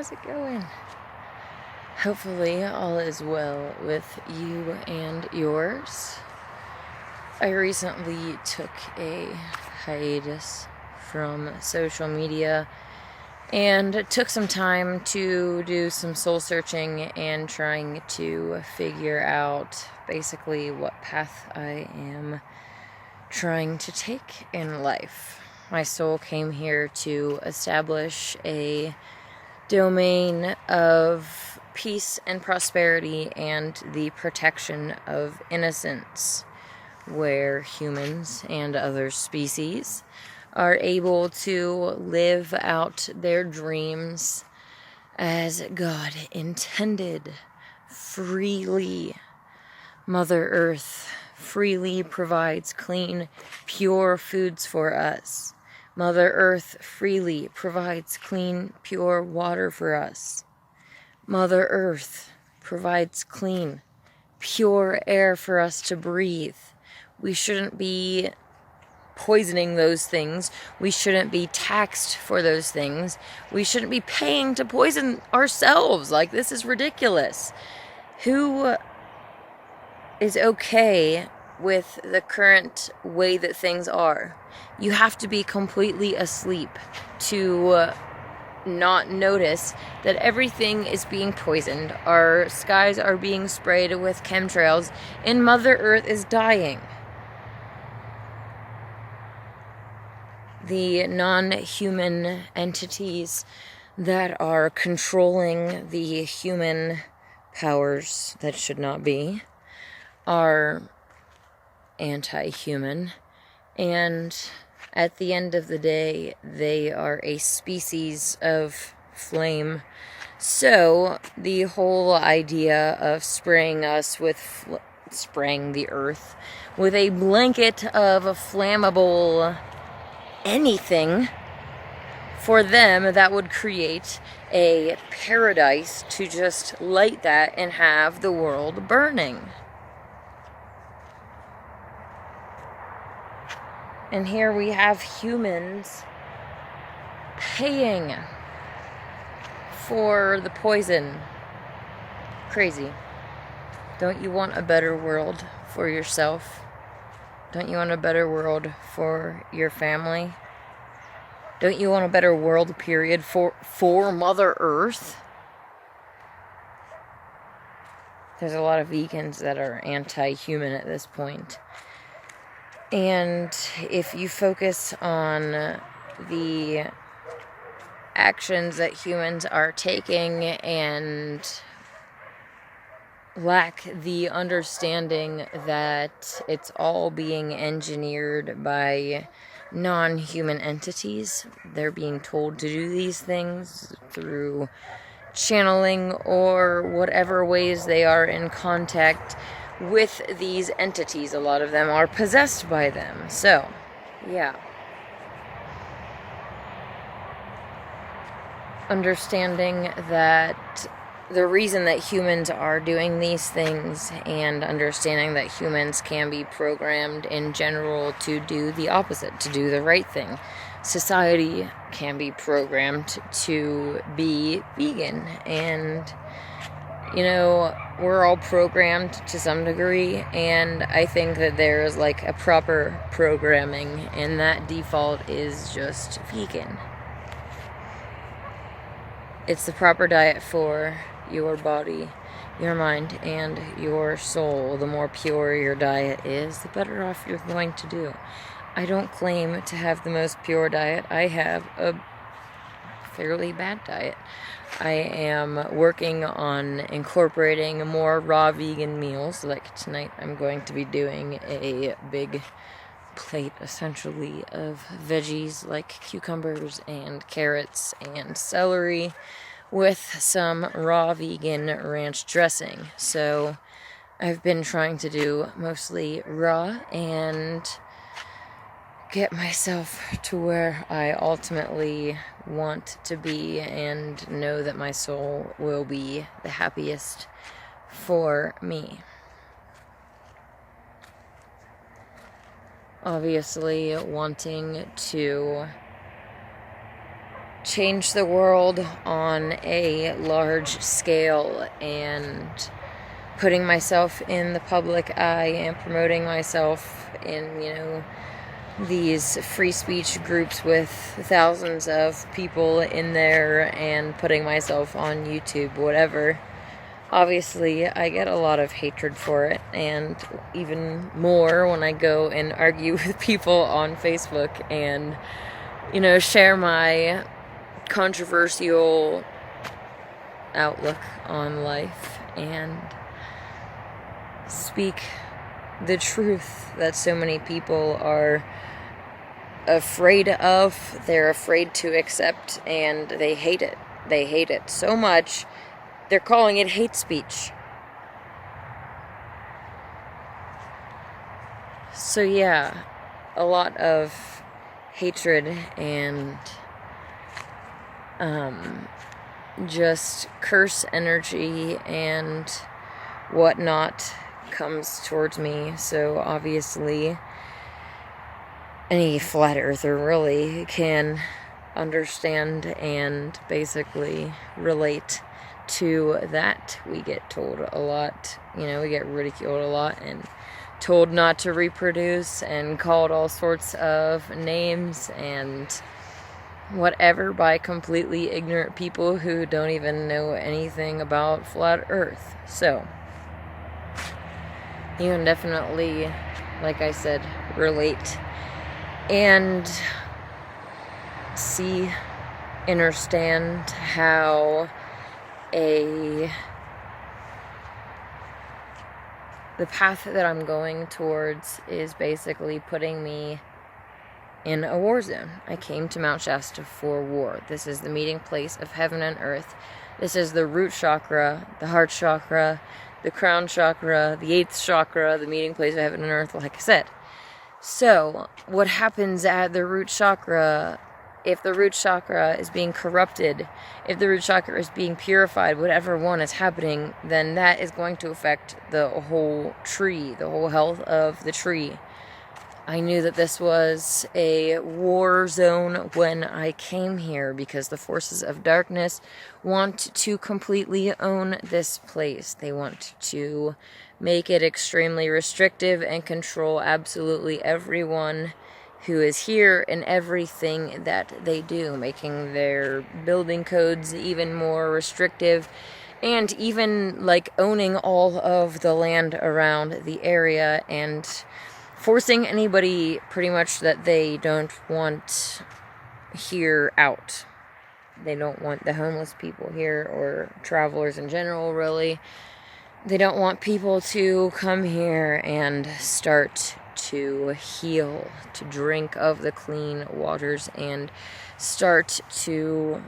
how's it going? Hopefully all is well with you and yours. I recently took a hiatus from social media and took some time to do some soul searching and trying to figure out basically what path I am trying to take in life. My soul came here to establish a domain of peace and prosperity and the protection of innocence, where humans and other species are able to live out their dreams as God intended, freely. Mother Earth freely provides clean, pure foods for us. Mother Earth freely provides clean, pure water for us. Mother Earth provides clean, pure air for us to breathe. We shouldn't be poisoning those things. We shouldn't be taxed for those things. We shouldn't be paying to poison ourselves. Like, this is ridiculous. Who is okay with the current way that things are? You have to be completely asleep to not notice that everything is being poisoned. Our skies are being sprayed with chemtrails, and Mother Earth is dying. The non-human entities that are controlling the human powers that should not be are anti-human, and at the end of the day, they are a species of flame. So the whole idea of spraying the earth with a blanket of flammable anything, for them that would create a paradise to just light that and have the world burning. And here we have humans paying for the poison. Crazy. Don't you want a better world for yourself? Don't you want a better world for your family? Don't you want a better world, period, for Mother Earth? There's a lot of vegans that are anti-human at this point. And if you focus on the actions that humans are taking and lack the understanding that it's all being engineered by non-human entities, they're being told to do these things through channeling or whatever ways they are in contact with these entities. A lot of them are possessed by them. So, yeah. Understanding that the reason that humans are doing these things, and understanding that humans can be programmed in general to do the opposite, to do the right thing. Society can be programmed to be vegan, and we're all programmed to some degree, and I think that there is like a proper programming, and that default is just vegan. It's the proper diet for your body, your mind, and your soul. The more pure your diet is, the better off you're going to do. I don't claim to have the most pure diet. I have a fairly bad diet. I am working on incorporating more raw vegan meals. Like tonight, I'm going to be doing a big plate, essentially, of veggies like cucumbers and carrots and celery with some raw vegan ranch dressing. So I've been trying to do mostly raw and get myself to where I ultimately want to be, and know that my soul will be the happiest for me. Obviously, wanting to change the world on a large scale and putting myself in the public eye and promoting myself in, these free speech groups with thousands of people in there and putting myself on YouTube, whatever. Obviously, I get a lot of hatred for it, and even more when I go and argue with people on Facebook and, share my controversial outlook on life and speak the truth that so many people are afraid of, they're afraid to accept, and they hate it. They hate it so much, they're calling it hate speech. So yeah, a lot of hatred and just curse energy and whatnot comes towards me. So obviously any flat earther really can understand and basically relate to that. We get told a lot, we get ridiculed a lot and told not to reproduce and called all sorts of names and whatever by completely ignorant people who don't even know anything about flat earth. So you can definitely, like I said, relate and see, understand how the path that I'm going towards is basically putting me in a war zone. I came to Mount Shasta for war. This is the meeting place of heaven and earth. This is the root chakra, the heart chakra, the crown chakra, the 8th chakra, the meeting place of heaven and earth, like I said. So, what happens at the root chakra, if the root chakra is being corrupted, if the root chakra is being purified, whatever one is happening, then that is going to affect the whole tree, the whole health of the tree. I knew that this was a war zone when I came here because the forces of darkness want to completely own this place. They want to make it extremely restrictive and control absolutely everyone who is here and everything that they do, making their building codes even more restrictive and even owning all of the around the area and forcing anybody pretty much that they don't want here out. They don't want the homeless people here or travelers in general, really. They don't want people to come here and start to heal, to drink of the clean waters and start to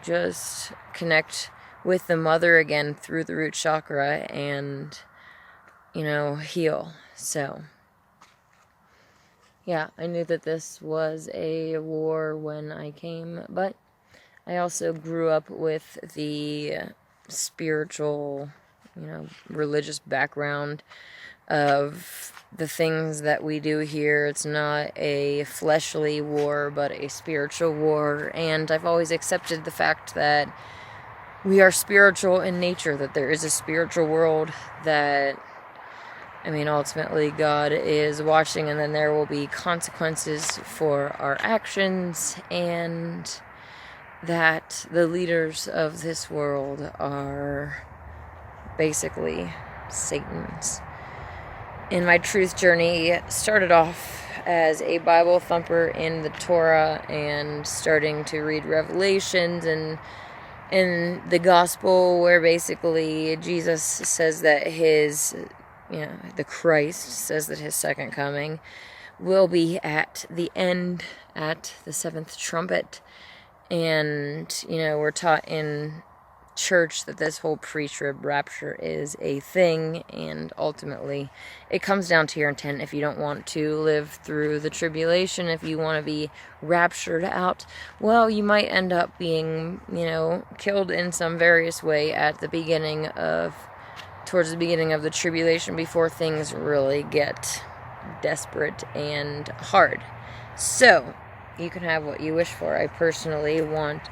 just connect with the mother again through the root chakra and, heal. So yeah, I knew that this was a war when I came, but I also grew up with the spiritual, religious background of the things that we do here. It's not a fleshly war, but a spiritual war, and I've always accepted the fact that we are spiritual in nature, that there is a spiritual world that ultimately God is watching, and then there will be consequences for our actions, and that the leaders of this world are basically Satan's. And my truth journey started off as a Bible thumper in the Torah and starting to read Revelations and in the gospel where basically Jesus says that the Christ says that his second coming will be at the end, at the 7th trumpet. And, we're taught in church that this whole pre-trib rapture is a thing, and ultimately it comes down to your intent. If you don't want to live through the tribulation, if you want to be raptured out, well, you might end up being, killed in some various way towards the beginning of the tribulation before things really get desperate and hard. So, you can have what you wish for. I personally want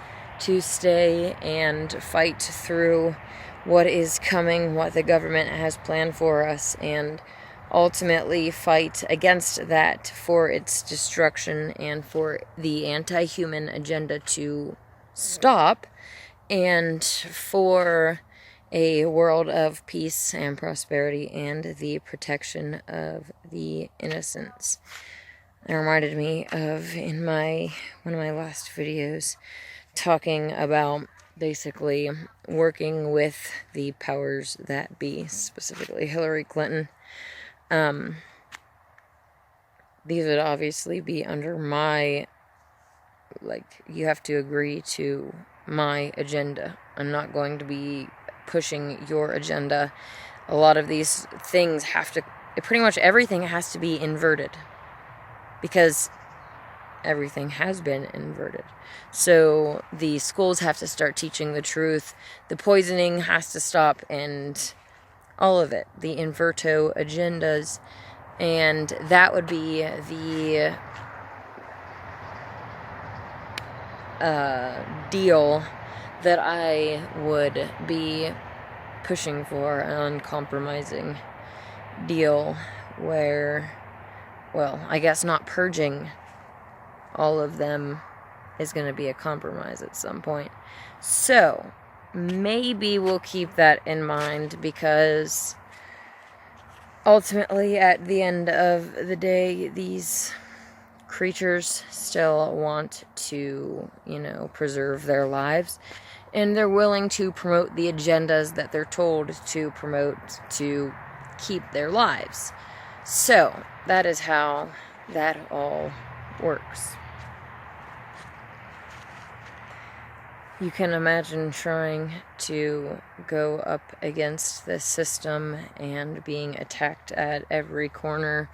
to stay and fight through what is coming, what the government has planned for us, and ultimately fight against that for its destruction and for the anti-human agenda to stop, and for a world of peace and prosperity and the protection of the innocents. It reminded me of in one of my last videos talking about basically working with the powers that be, specifically Hillary Clinton. These would obviously be under my, you have to agree to my agenda. I'm not going to be pushing your agenda. A lot of these things pretty much everything has to be inverted, because everything has been inverted. So the schools have to start teaching the truth. The poisoning has to stop, and all of it. The inverto agendas. And that would be the deal that I would be pushing for, an uncompromising deal where, well, I guess not purging all of them is going to be a compromise at some point. So, maybe we'll keep that in mind, because ultimately, at the end of the day, these creatures still want to, preserve their lives, and they're willing to promote the agendas that they're told to promote to keep their lives. So, that is how that all works. You can imagine trying to go up against this system and being attacked at every corner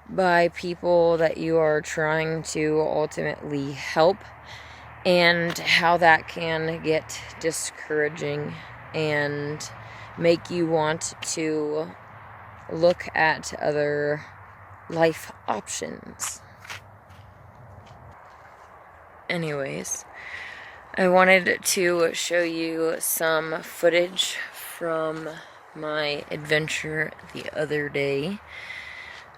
by people that you are trying to ultimately help, and how that can get discouraging and make you want to look at other life options. Anyways, I wanted to show you some footage from my adventure the other day.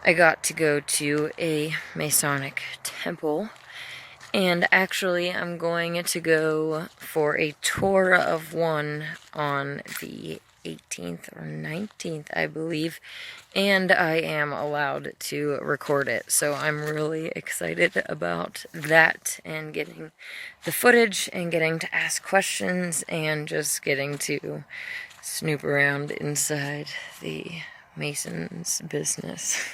I got to go to a Masonic temple, and actually I'm going to go for a tour of one on the 18th or 19th, I believe, and I am allowed to record it, so I'm really excited about that, and getting the footage, and getting to ask questions, and just getting to snoop around inside the Mason's business.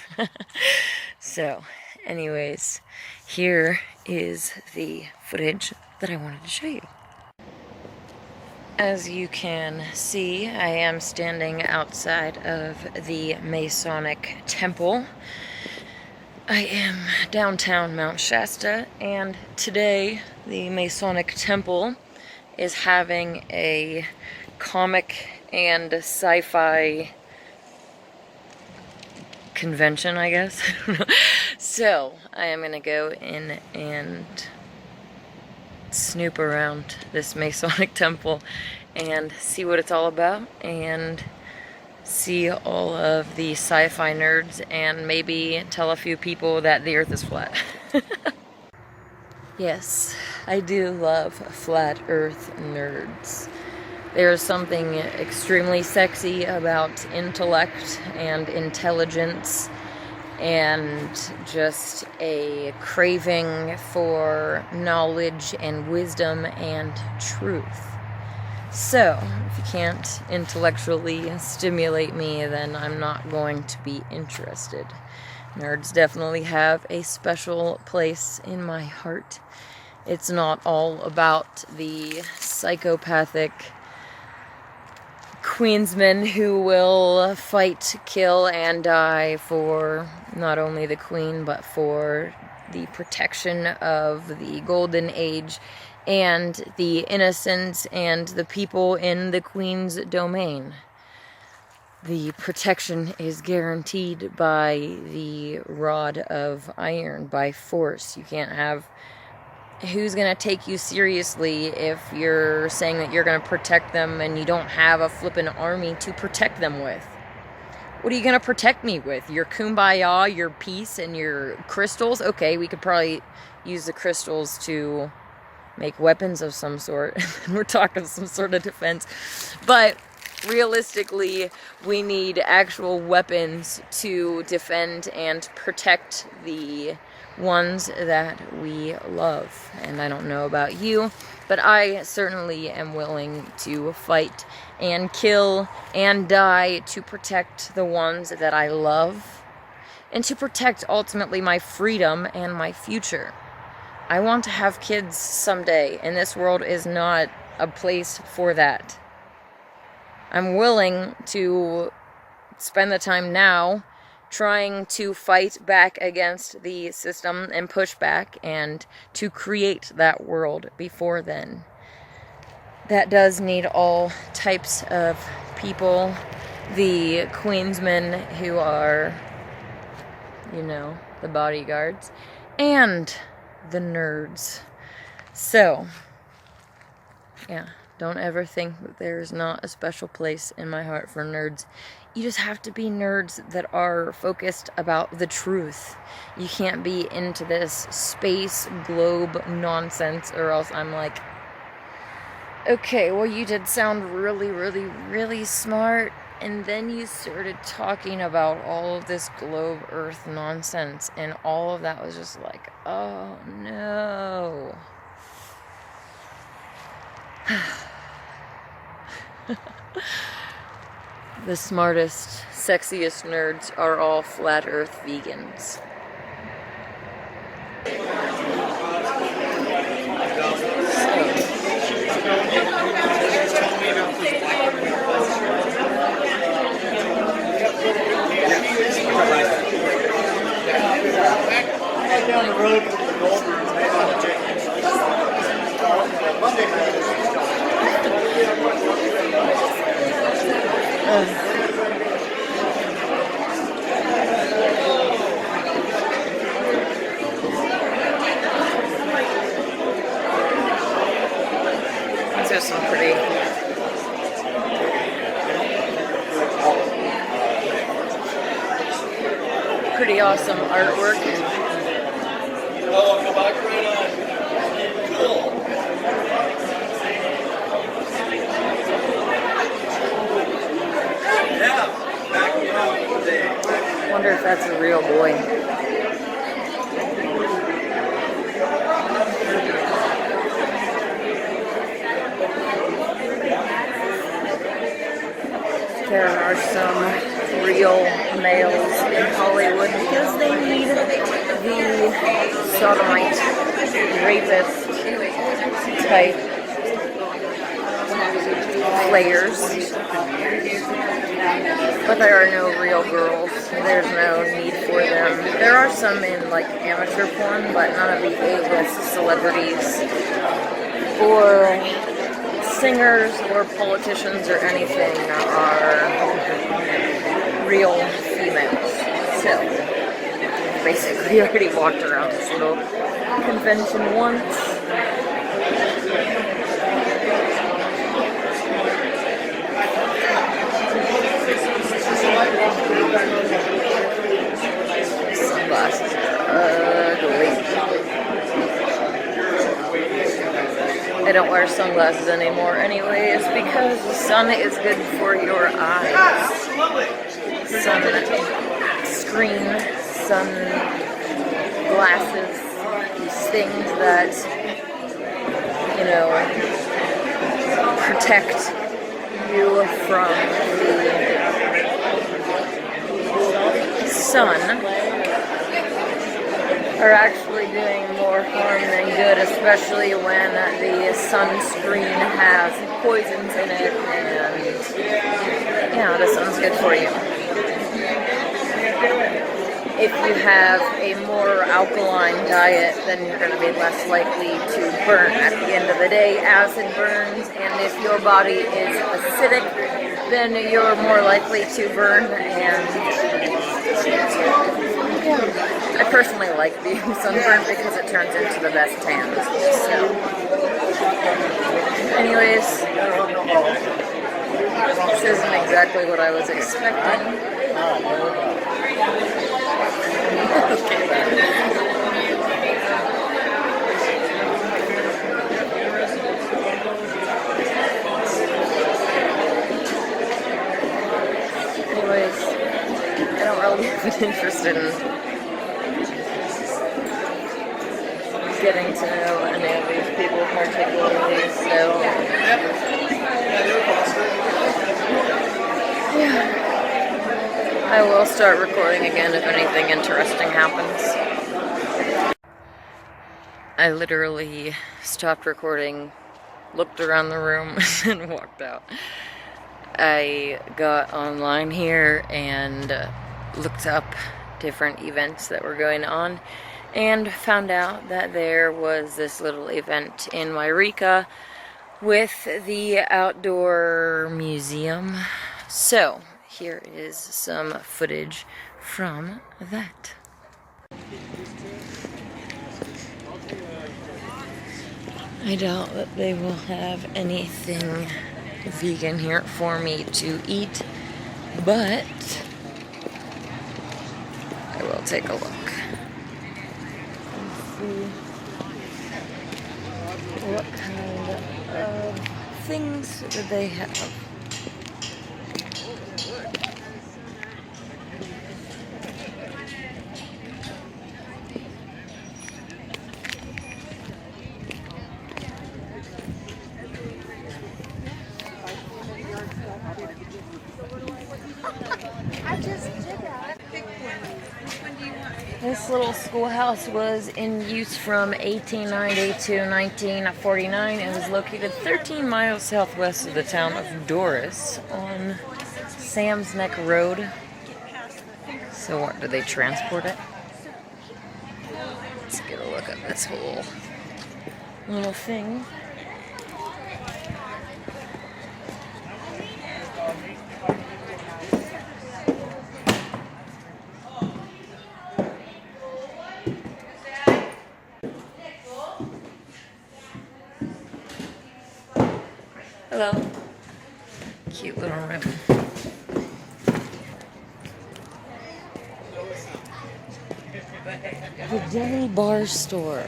So, anyways, here is the footage that I wanted to show you. As you can see, I am standing outside of the Masonic temple. I am downtown Mount Shasta, and today the Masonic temple is having a comic and sci-fi convention, I guess. So, I am going to go in and snoop around this Masonic temple and see what it's all about, and see all of the sci-fi nerds, and maybe tell a few people that the earth is flat. Yes, I do love flat earth nerds. There's something extremely sexy about intellect and intelligence, and just a craving for knowledge and wisdom and truth. So, if you can't intellectually stimulate me, then I'm not going to be interested. Nerds definitely have a special place in my heart. It's not all about the psychopathic queensmen who will fight, kill, and die for not only the queen, but for the protection of the golden age and the innocents and the people in the queen's domain. The protection is guaranteed by the rod of iron, by force. You can't have who's going to take you seriously if you're saying that you're going to protect them and you don't have a flippin' army to protect them with? What are you going to protect me with? Your kumbaya, your peace, and your crystals? Okay, we could probably use the crystals to make weapons of some sort. We're talking some sort of defense. But realistically, we need actual weapons to defend and protect the ones that we love. And I don't know about you, but I certainly am willing to fight and kill and die to protect the ones that I love and to protect ultimately my freedom and my future. I want to have kids someday, and this world is not a place for that. I'm willing to spend the time now trying to fight back against the system and push back and to create that world before then. That does need all types of people. The Queensmen who are, you know, the bodyguards, and the nerds. So, yeah, don't ever think that there's not a special place in my heart for nerds. You just have to be nerds that are focused about the truth. You can't be into this space globe nonsense, or else I'm like, okay, well, you did sound really, really, really smart, and then you started talking about all of this globe earth nonsense, and all of that was just like, oh no. The smartest, sexiest nerds are all flat earth vegans. Down the road to the gold These are some pretty awesome artwork. Oh, go back right on. Cool. Yeah, back in. Wonder if that's a real boy. There are some real males in Hollywood because they need the sodomite, rapist type players. But there are no real girls. There's no need for them. There are some in like amateur porn, but none of the A-list celebrities or singers or politicians or anything are real females. So, basically, I already walked around this little convention once. Sunglasses are ugly. I don't wear sunglasses anymore anyways because the sun is good for your eyes. Sun screen, sun glasses, these things that, you know, protect you from the sun are actually doing more harm than good, especially when the sunscreen has poisons in it, and yeah, the sun's good for you. If you have a more alkaline diet, then you're going to be less likely to burn. At the end of the day, acid burns, and if your body is acidic, then you're more likely to burn, and yeah. I personally like being sunburned because it turns into the best tans. So, anyways, this isn't exactly what I was expecting. Okay. Anyways, I don't really have an interest in getting to know any of these people particularly, so yeah. I will start recording again if anything interesting happens. I literally stopped recording, looked around the room, and walked out. I got online here and looked up different events that were going on and found out that there was this little event in Wairika with the outdoor museum. So, here is some footage from that. I doubt that they will have anything vegan here for me to eat, but I will take a look and see what kind of things that they have. This little schoolhouse was in use from 1890 to 1949. It was located 13 miles southwest of the town of Doris on Sam's Neck Road. So what, do they transport it? Let's get a look at this whole little thing. Hello. Cute little room. The Deli Bar Store.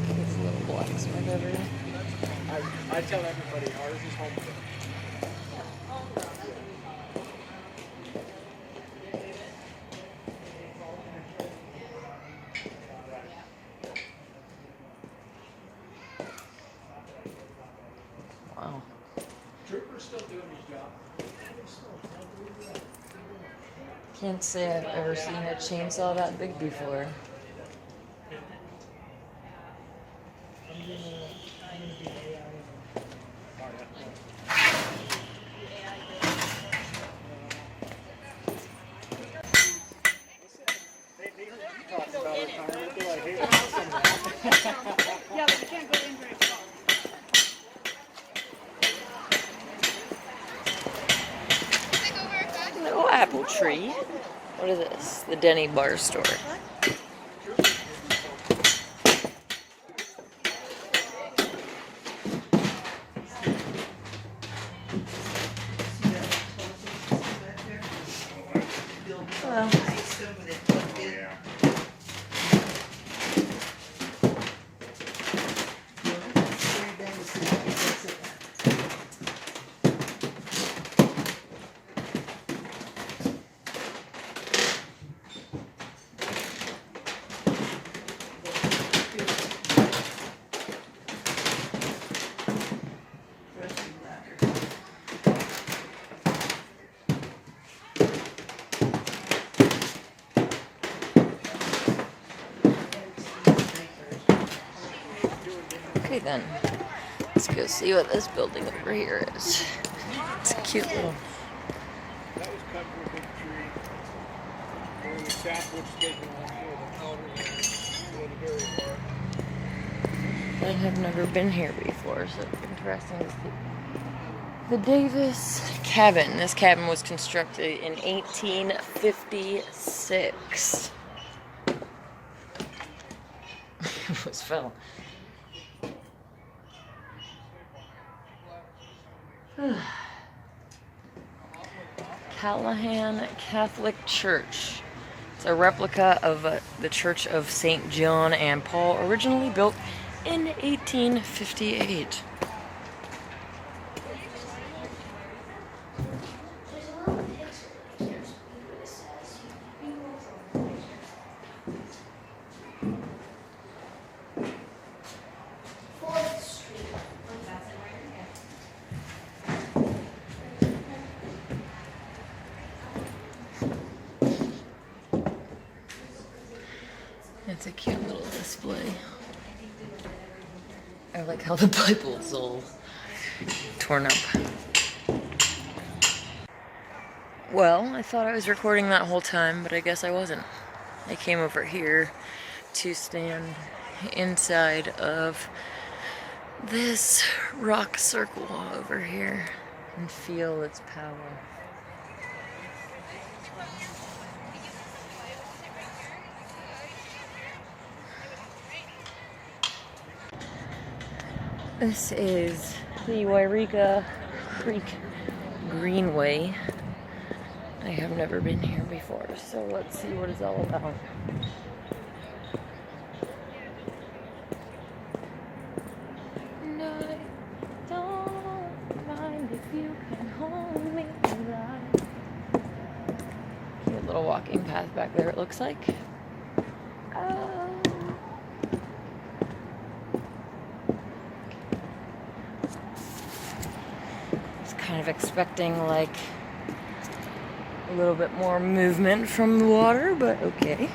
This little blacksmith over here. I tell everybody ours is home. Wow. Trooper's still doing his job. Can't say I've ever seen a chainsaw that big before. Yeah, but you can't go in very far. Little apple tree. What is this? The Denny Bar Store. Hello. Okay then, let's go see what this building over here is. It's a cute little... That was cut from a big tree. Where the sapwood's taken off where the powder where the berry part. I have never been here before, so it's interesting to see. The Davis Cabin. This cabin was constructed in 1856. almost fell. Callahan Catholic Church. It's a replica of the Church of St. John and Paul, originally built in 1858. It's a cute little display. I like how the Bible's all torn up. Well, I thought I was recording that whole time, but I guess I wasn't. I came over here to stand inside of this rock circle over here and feel its power. This is the Wairika Creek Greenway. I have never been here before, so let's see what it's all about. And I don't mind if you can hold me alive. Cute little walking path back there, it looks like. Kind of expecting like a little bit more movement from the water, but okay.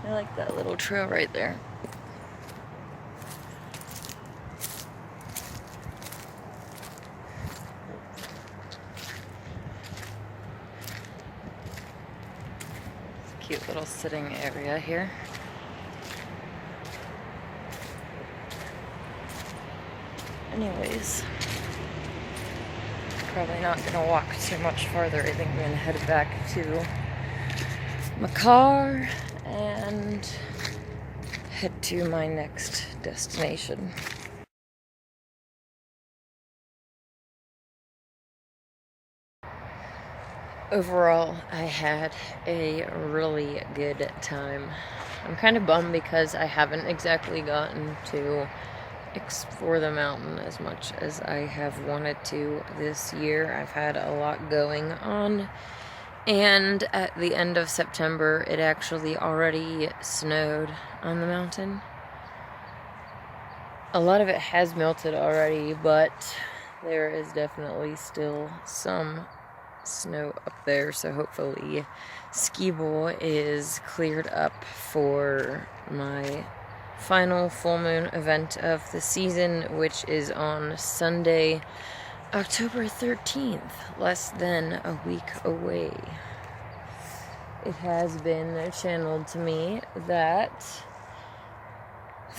I like that little trail right there. Cute little sitting area here. Anyways, probably not gonna walk too much farther. I think I'm gonna head back to my car and head to my next destination. Overall, I had a really good time. I'm kind of bummed because I haven't exactly gotten to explore the mountain as much as I have wanted to this year. I've had a lot going on, and at the end of September, it actually already snowed on the mountain. A lot of it has melted already, but there is definitely still some snow up there, so hopefully ski bowl is cleared up for my final full moon event of the season, which is on Sunday, October 13th, less than a week away. It has been channeled to me that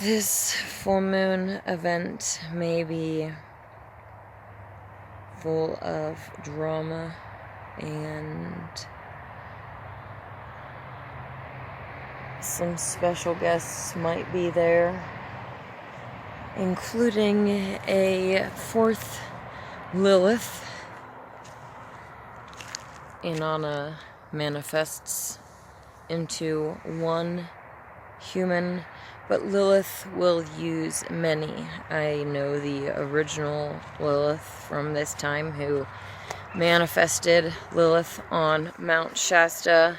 this full moon event may be full of drama and some special guests might be there, including a fourth Lilith. Inanna manifests into one human, but Lilith will use many. I know the original Lilith from this time who manifested Lilith on Mount Shasta,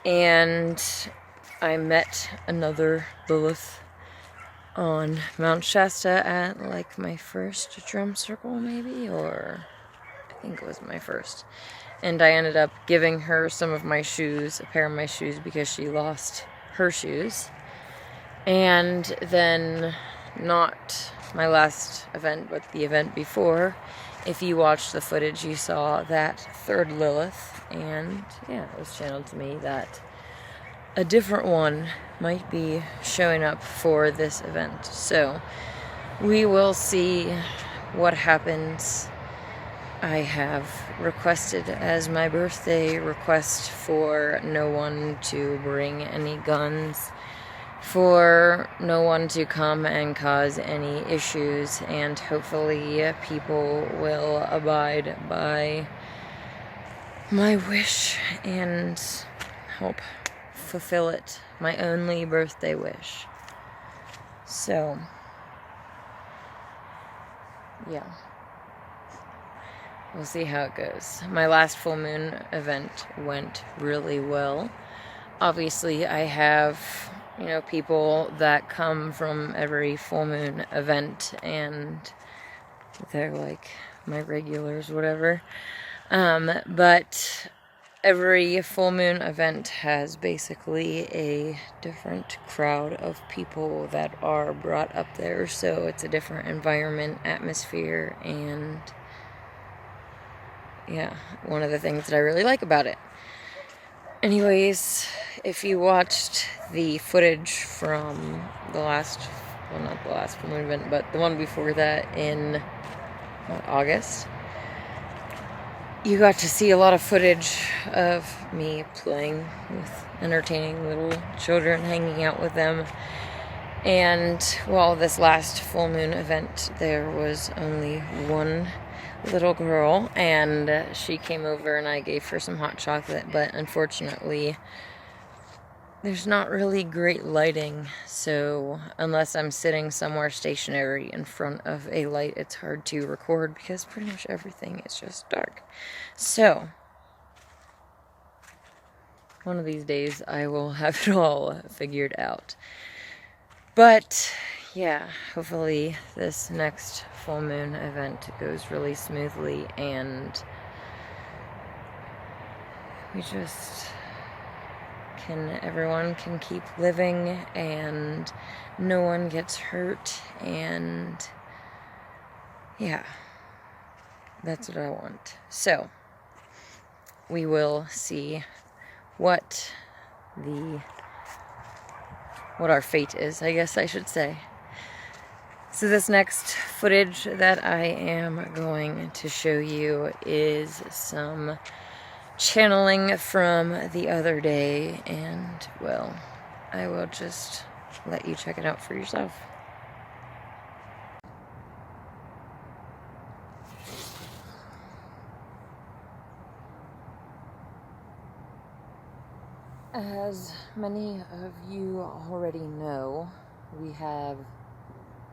and I met another Lilith on Mount Shasta at like my first drum circle maybe, or I think it was my first. And I ended up giving her some of my shoes, a pair of my shoes, because she lost her shoes. And then, not my last event, but the event before, if you watched the footage, you saw that third Lilith, and yeah, it was channeled to me that a different one might be showing up for this event. So we will see what happens. I have requested as my birthday request for no one to bring any guns, for no one to come and cause any issues, and hopefully people will abide by my wish and help fulfill it, my only birthday wish. So, yeah. We'll see how it goes. My last full moon event went really well. Obviously, I have, people that come from every full moon event, and they're like my regulars, whatever. But every full moon event has basically a different crowd of people that are brought up there, so it's a different environment, atmosphere, and yeah, one of the things that I really like about it. Anyways, if you watched the footage from the last, well, not the last full moon event, but the one before that in August, you got to see a lot of footage of me playing with entertaining little children, hanging out with them. And while this last full moon event, there was only one little girl, and she came over and I gave her some hot chocolate, but unfortunately there's not really great lighting, so unless I'm sitting somewhere stationary in front of a light, it's hard to record because pretty much everything is just dark. So one of these days I will have it all figured out. But yeah, hopefully this next full moon event goes really smoothly, and everyone can keep living and no one gets hurt, and yeah, that's what I want. So we will see what our fate is, I guess I should say. So this next footage that I am going to show you is some channeling from the other day, and, well, I will just let you check it out for yourself. As many of you already know, we have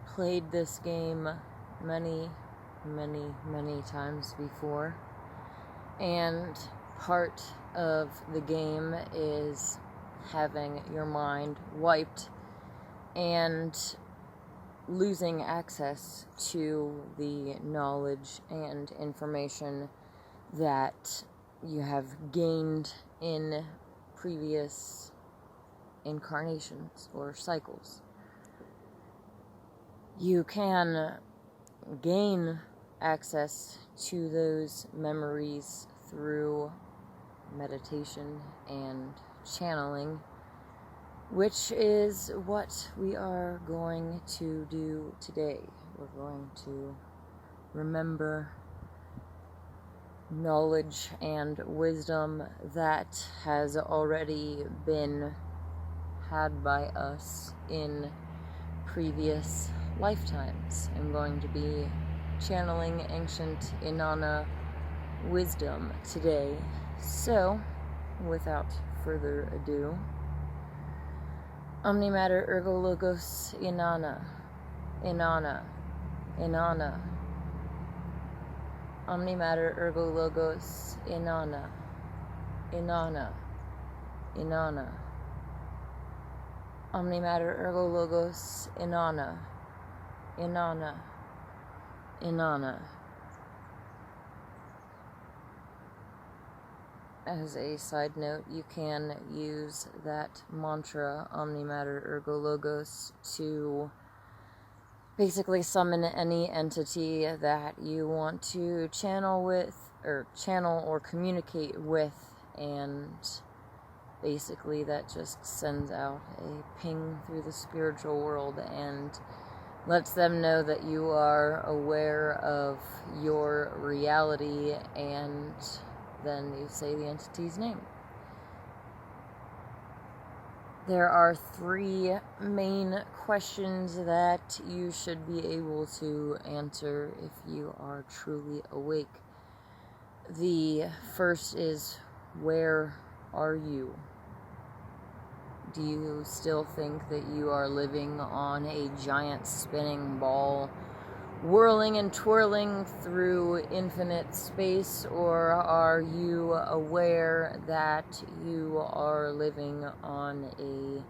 played this game many times before, and part of the game is having your mind wiped and losing access to the knowledge and information that you have gained in previous incarnations or cycles. You can gain access to those memories through meditation and channeling, which is what we are going to do today. We're going to remember knowledge and wisdom that has already been had by us in previous lifetimes. I'm going to be channeling ancient Inanna wisdom today. So, without further ado, Omni Matter Ergo Logos Inanna, Inanna, Inanna. Omni Matter Ergo Logos Inanna, Inanna, Inanna. Omni Matter Ergo Logos Inanna, Inanna, Inanna. As a side note, you can use that mantra, Omni Matter Ergo Logos, to basically summon any entity that you want to channel or communicate with, and basically that just sends out a ping through the spiritual world and lets them know that you are aware of your reality, and then you say the entity's name. There are 3 main questions that you should be able to answer if you are truly awake. The first is, where are you? Do you still think that you are living on a giant spinning ball, whirling and twirling through infinite space, or are you aware that you are living on a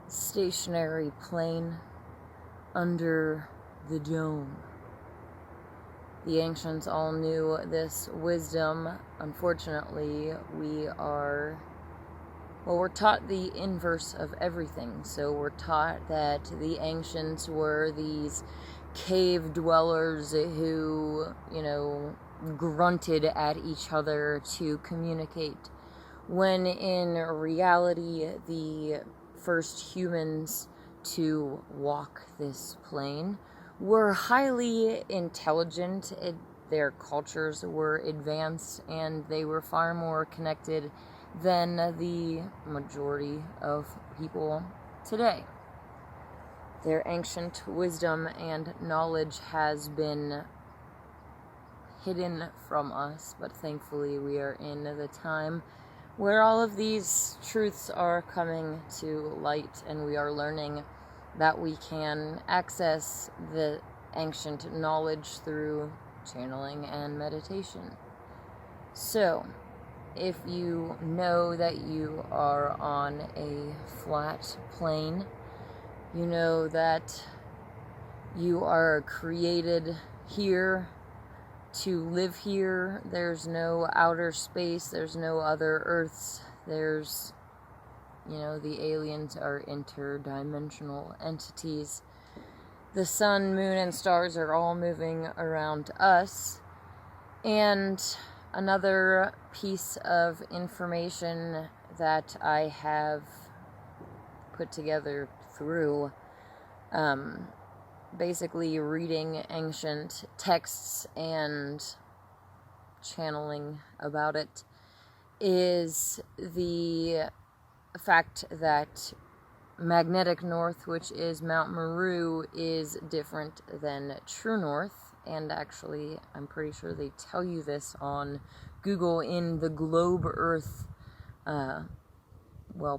stationary plane under the dome? The ancients all knew this wisdom. Unfortunately, we're taught the inverse of everything. So we're taught that the ancients were these cave dwellers who, grunted at each other to communicate, when in reality, the first humans to walk this plane were highly intelligent. Their cultures were advanced, and they were far more connected than the majority of people today. Their ancient wisdom and knowledge has been hidden from us, but thankfully we are in the time where all of these truths are coming to light, and we are learning that we can access the ancient knowledge through channeling and meditation. So, if you know that you are on a flat plane, you know that you are created here to live here. There's no outer space, there's no other Earths, there's, the aliens are interdimensional entities. The sun, moon, and stars are all moving around us. And another piece of information that I have put together through basically reading ancient texts and channeling about it is the fact that magnetic north, which is Mount Meru, is different than true north. And actually, I'm pretty sure they tell you this on Google in the Globe Earth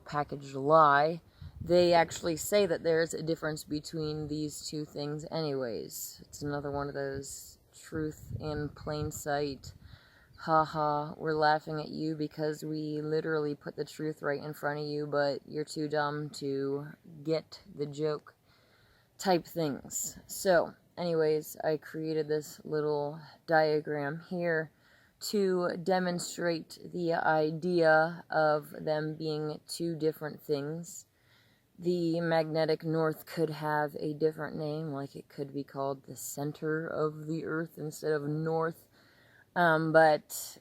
packaged lie. They actually say that there's a difference between these two things anyways. It's another one of those truth in plain sight. Haha, we're laughing at you because we literally put the truth right in front of you, but you're too dumb to get the joke type things. So, anyways, I created this little diagram here to demonstrate the idea of them being two different things. The magnetic north could have a different name, like it could be called the center of the earth instead of north. But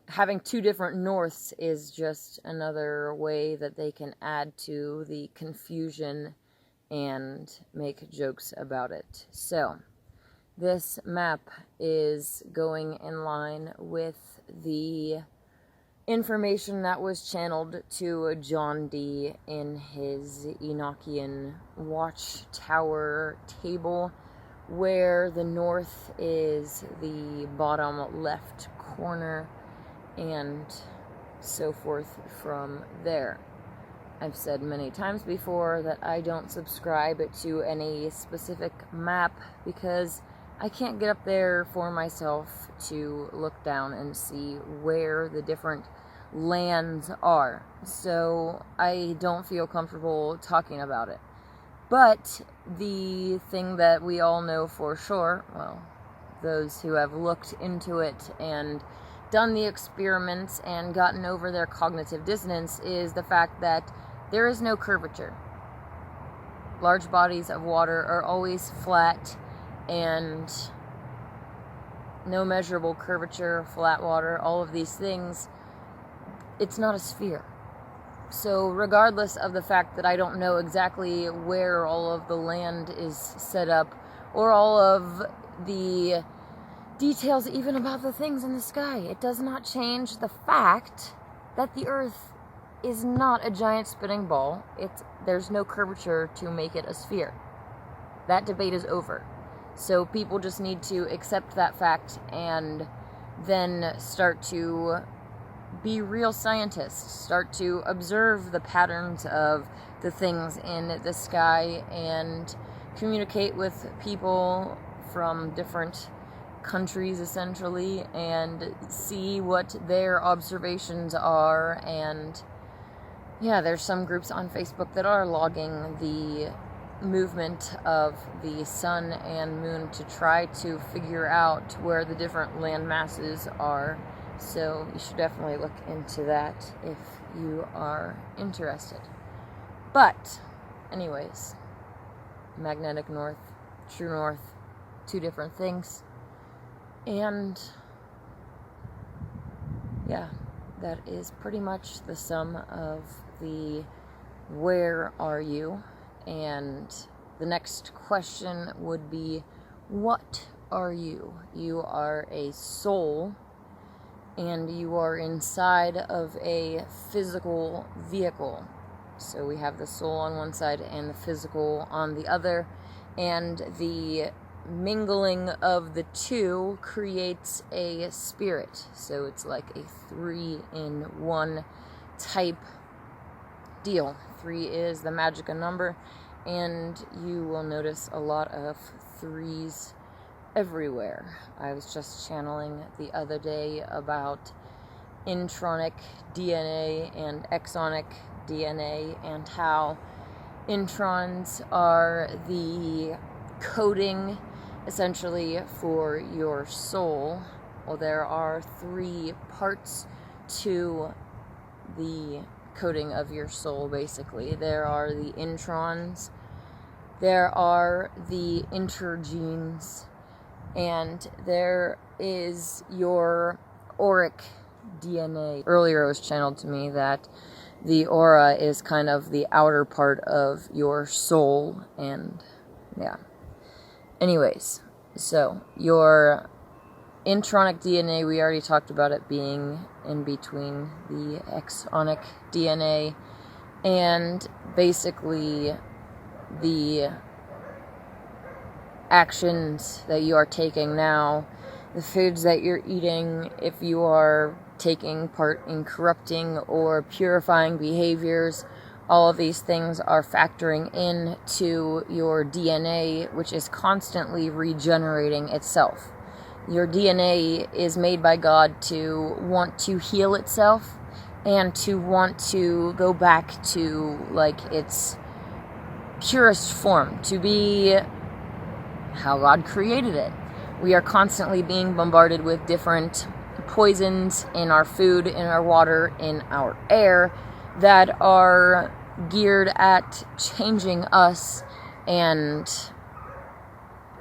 having two different norths is just another way that they can add to the confusion and make jokes about it. So, this map is going in line with the information that was channeled to John Dee in his Enochian watchtower table, where the north is the bottom left corner and so forth from there. I've said many times before that I don't subscribe to any specific map because I can't get up there for myself to look down and see where the different lands are. So I don't feel comfortable talking about it. But the thing that we all know for sure, well, those who have looked into it and done the experiments and gotten over their cognitive dissonance, is the fact that there is no curvature. Large bodies of water are always flat, and no measurable curvature, flat water, all of these things. It's not a sphere. So regardless of the fact that I don't know exactly where all of the land is set up, or all of the details even about the things in the sky, it does not change the fact that the Earth is not a giant spinning ball. There's no curvature to make it a sphere. That debate is over. So people just need to accept that fact and then start to be real scientists, start to observe the patterns of the things in the sky and communicate with people from different countries, essentially, and see what their observations are. And yeah, there's some groups on Facebook that are logging the movement of the sun and moon to try to figure out where the different land masses are. So you should definitely look into that if you are interested. But anyways, magnetic north, true north, two different things. And yeah, that is pretty much the sum of the where are you? And the next question would be, what are you? You are a soul, and you are inside of a physical vehicle. So we have the soul on one side and the physical on the other, and the mingling of the two creates a spirit. So it's like a 3-in-1 type deal. 3 is the magic number, and you will notice a lot of 3s everywhere. I was just channeling the other day about intronic DNA and exonic DNA, and how introns are the coding essentially for your soul. Well, there are 3 parts to the coding of your soul, basically. There are the introns, there are the intergenes, and there is your auric DNA. Earlier it was channeled to me that the aura is kind of the outer part of your soul, and yeah. Anyways, so your intronic DNA, we already talked about it being in between the exonic DNA, and basically the actions that you are taking now, the foods that you're eating, if you are taking part in corrupting or purifying behaviors, all of these things are factoring into your DNA, which is constantly regenerating itself. Your DNA is made by God to want to heal itself and to want to go back to like its purest form, to be how God created it. We are constantly being bombarded with different poisons in our food, in our water, in our air, that are geared at changing us and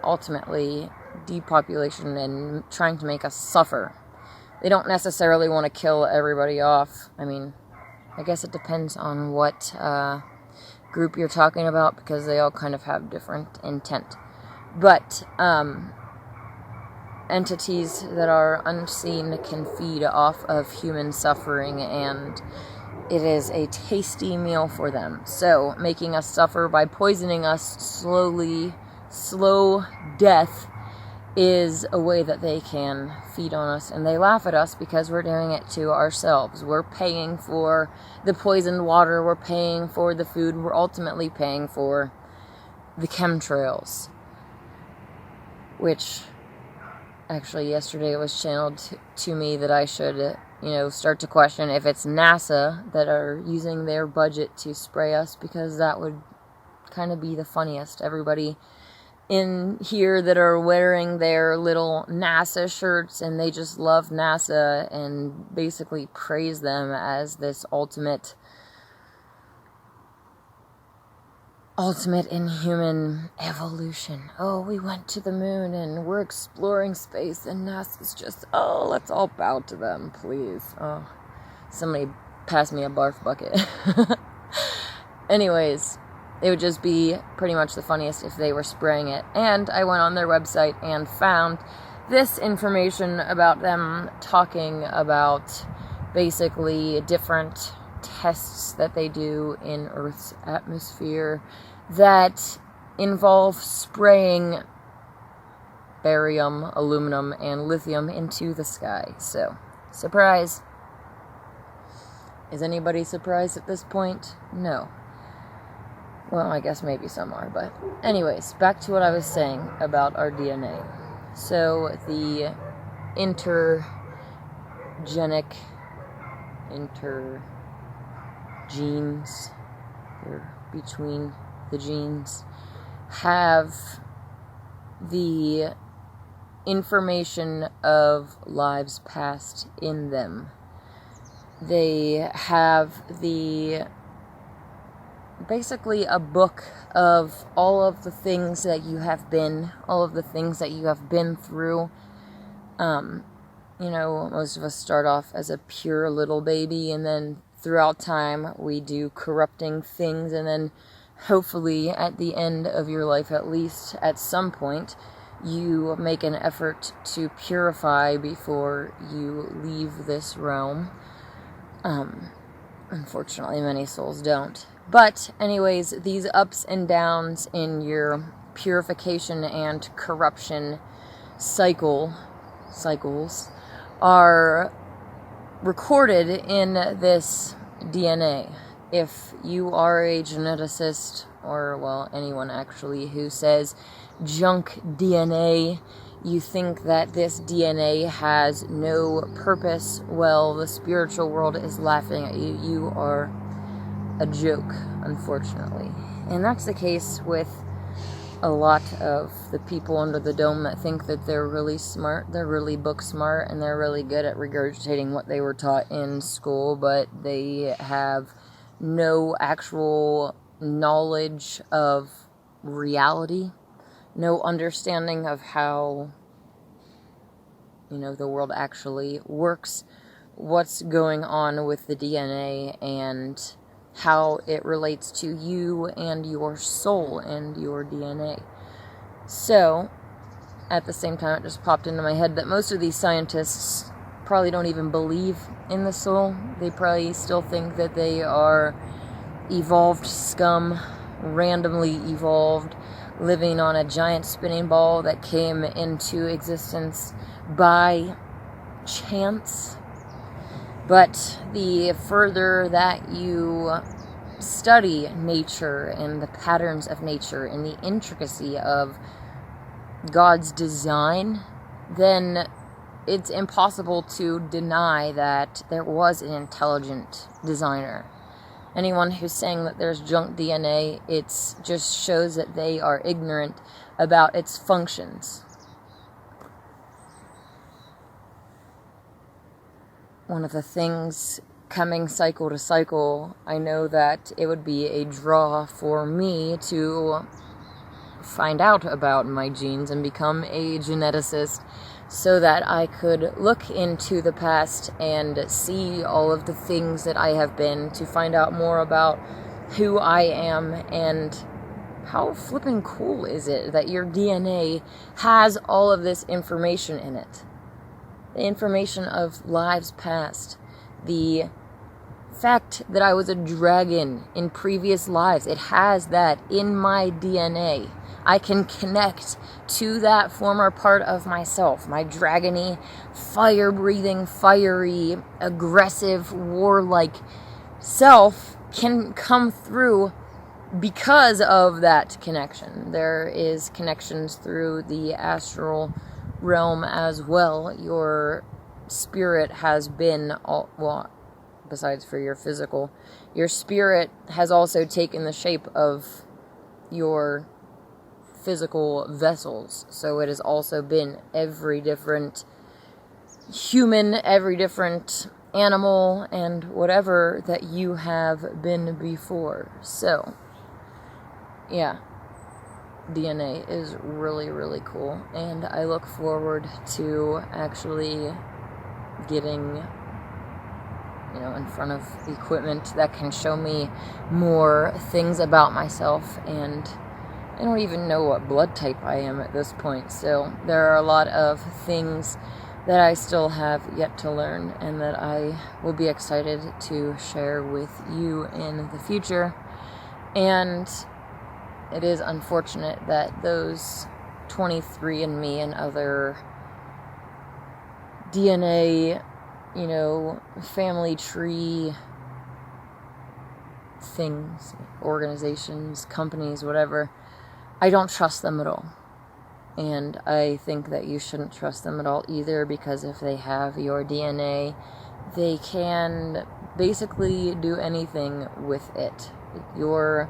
ultimately depopulation and trying to make us suffer. They don't necessarily want to kill everybody off. I mean, I guess it depends on what group you're talking about, because they all kind of have different intent. But entities that are unseen can feed off of human suffering, and it is a tasty meal for them. So making us suffer by poisoning us slowly, slow death, is a way that they can feed on us, and they laugh at us because we're doing it to ourselves. We're paying for the poisoned water, we're paying for the food, we're ultimately paying for the chemtrails, which actually yesterday it was channeled to me that I should, start to question if it's NASA that are using their budget to spray us, because that would kind of be the funniest. Everybody in here that are wearing their little NASA shirts, and they just love NASA and basically praise them as this ultimate in human evolution. Oh, we went to the moon and we're exploring space, and NASA's just, let's all bow to them, please. Oh, so many pass me a barf bucket. Anyways, it would just be pretty much the funniest if they were spraying it. And I went on their website and found this information about them talking about basically different tests that they do in Earth's atmosphere that involve spraying barium, aluminum, and lithium into the sky. So, surprise. Is anybody surprised at this point? No. Well, I guess maybe some are, but anyways, back to what I was saying about our DNA. So, the intergenes or between the genes have the information of lives past in them. They have basically a book of all of the things that you have been, all of the things that you have been through. Most of us start off as a pure little baby, and then throughout time we do corrupting things, and then hopefully at the end of your life, at least at some point, you make an effort to purify before you leave this realm. Unfortunately, many souls don't. But anyways, these ups and downs in your purification and corruption cycles are recorded in this DNA. If you are a geneticist, or well, anyone actually who says junk DNA, you think that this DNA has no purpose, well, the spiritual world is laughing at you. You are a joke, unfortunately. And that's the case with a lot of the people under the dome that think that they're really smart, they're really book smart, and they're really good at regurgitating what they were taught in school, but they have no actual knowledge of reality, no understanding of how, the world actually works, what's going on with the DNA, and how it relates to you and your soul and your DNA. So, at the same time, it just popped into my head that most of these scientists probably don't even believe in the soul. They probably still think that they are evolved scum, randomly evolved, living on a giant spinning ball that came into existence by chance. But the further that you study nature and the patterns of nature and the intricacy of God's design, then it's impossible to deny that there was an intelligent designer. Anyone who's saying that there's junk DNA, it just shows that they are ignorant about its functions. One of the things coming cycle to cycle, I know that it would be a draw for me to find out about my genes and become a geneticist so that I could look into the past and see all of the things that I have been, to find out more about who I am. And how flippin' cool is it that your DNA has all of this information in it? The information of lives past, the fact that I was a dragon in previous lives, it has that in my DNA. I can connect to that former part of myself. My dragony, fire-breathing, fiery, aggressive, warlike self can come through because of that connection. There is connections through the astral realm as well. Your spirit has been, besides for your physical, your spirit has also taken the shape of your physical vessels. So it has also been every different human, every different animal, and whatever that you have been before. So, yeah. DNA is really, really cool, and I look forward to actually getting in front of the equipment that can show me more things about myself, and I don't even know what blood type I am at this point. So there are a lot of things that I still have yet to learn, and that I will be excited to share with you in the future. And it is unfortunate that those 23andMe and other DNA, family tree things, organizations, companies, whatever, I don't trust them at all. And I think that you shouldn't trust them at all either, because if they have your DNA, they can basically do anything with it. Your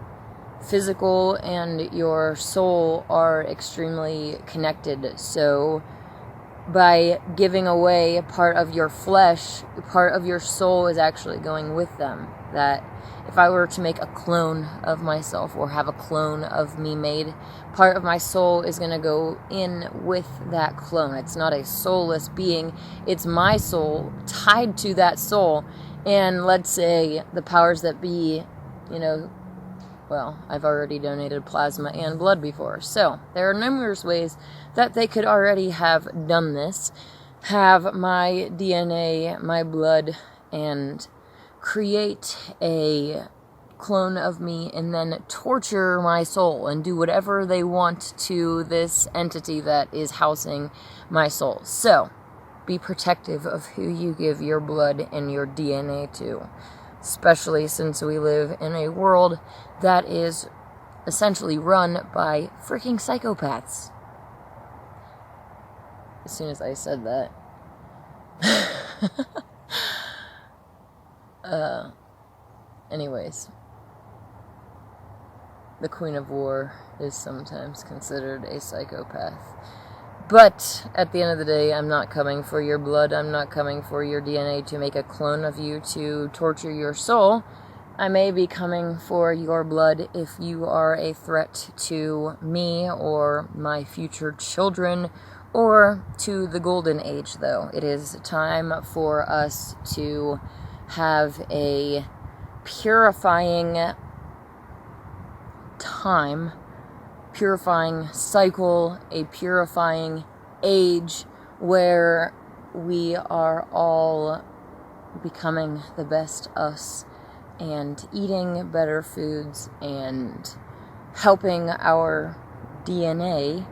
physical and your soul are extremely connected. So by giving away part of your flesh, part of your soul is actually going with them. That if I were to make a clone of myself, or have a clone of me made, part of my soul is going to go in with that clone. It's not a soulless being. It's my soul tied to that soul. And let's say the powers that be, well, I've already donated plasma and blood before. So there are numerous ways that they could already have done this. Have my DNA, my blood, and create a clone of me, and then torture my soul and do whatever they want to this entity that is housing my soul. So be protective of who you give your blood and your DNA to, especially since we live in a world that is essentially run by freaking psychopaths. As soon as I said that. Anyways. The Queen of War is sometimes considered a psychopath. But at the end of the day, I'm not coming for your blood. I'm not coming for your DNA to make a clone of you to torture your soul. I may be coming for your blood if you are a threat to me or my future children, or to the golden age, though. It is time for us to have a purifying time, purifying cycle, a purifying age where we are all becoming the best us and eating better foods and helping our DNA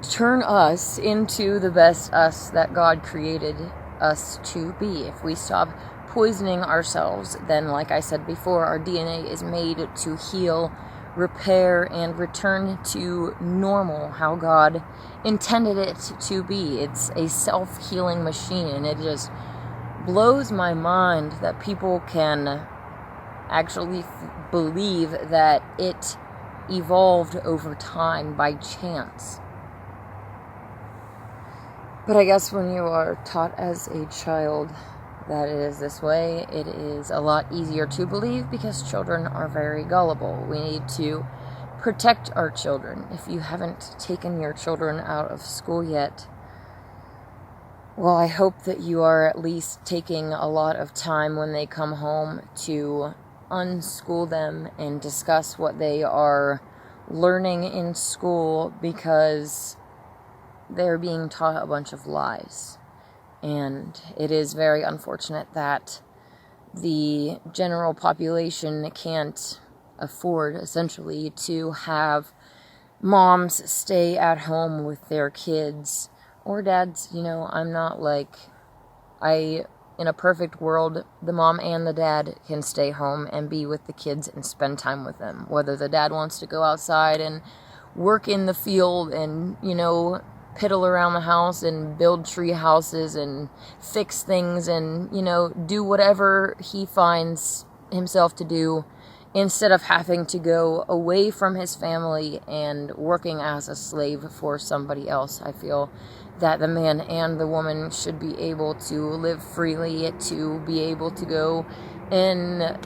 turn us into the best us that God created us to be. If we stop poisoning ourselves, then, like I said before, our DNA is made to heal, repair, and return to normal, how God intended it to be. It's a self-healing machine, and it just blows my mind that people can actually believe that it evolved over time by chance. But I guess when you are taught as a child that it is this way, it is a lot easier to believe, because children are very gullible. We need to protect our children. If you haven't taken your children out of school yet, well, I hope that you are at least taking a lot of time when they come home to unschool them and discuss what they are learning in school, because they're being taught a bunch of lies. And it is very unfortunate that the general population can't afford, essentially, to have moms stay at home with their kids, or dads. I'm not like, in a perfect world, the mom and the dad can stay home and be with the kids and spend time with them. Whether the dad wants to go outside and work in the field and, piddle around the house and build tree houses and fix things and, do whatever he finds himself to do, instead of having to go away from his family and working as a slave for somebody else. I feel that the man and the woman should be able to live freely, to be able to go and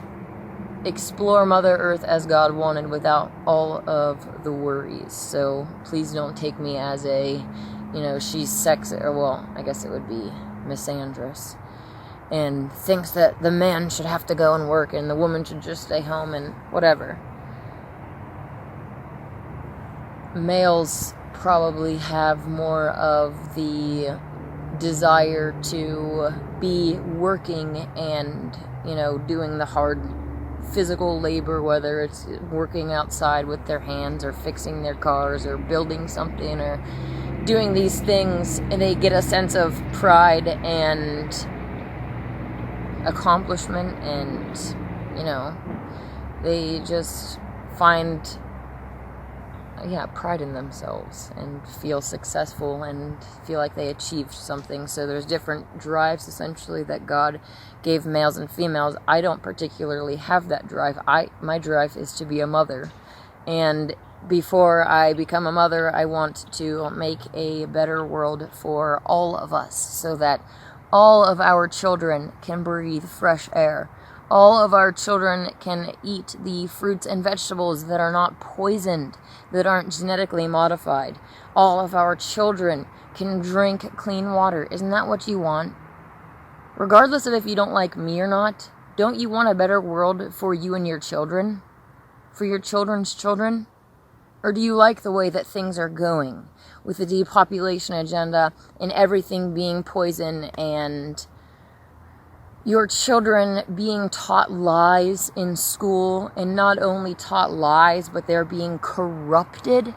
explore Mother Earth as God wanted, without all of the worries. So please don't take me as a, she's sexist, or, well, I guess it would be misandrous. and thinks that the man should have to go and work and the woman should just stay home and whatever. Males probably have more of the desire to be working and, doing the hard physical labor, whether it's working outside with their hands or fixing their cars or building something or doing these things, and they get a sense of pride and accomplishment, and they just find pride in themselves and feel successful and feel like they achieved something. So there's different drives essentially that God gave males and females. I don't particularly have that drive. My drive is to be a mother, and before I become a mother, I want to make a better world for all of us so that all of our children can breathe fresh air. All of our children can eat the fruits and vegetables that are not poisoned, that aren't genetically modified. All of our children can drink clean water. Isn't that what you want? Regardless of if you don't like me or not, don't you want a better world for you and your children? For your children's children? Or do you like the way that things are going with the depopulation agenda and everything being poison and your children being taught lies in school, and not only taught lies, but they're being corrupted?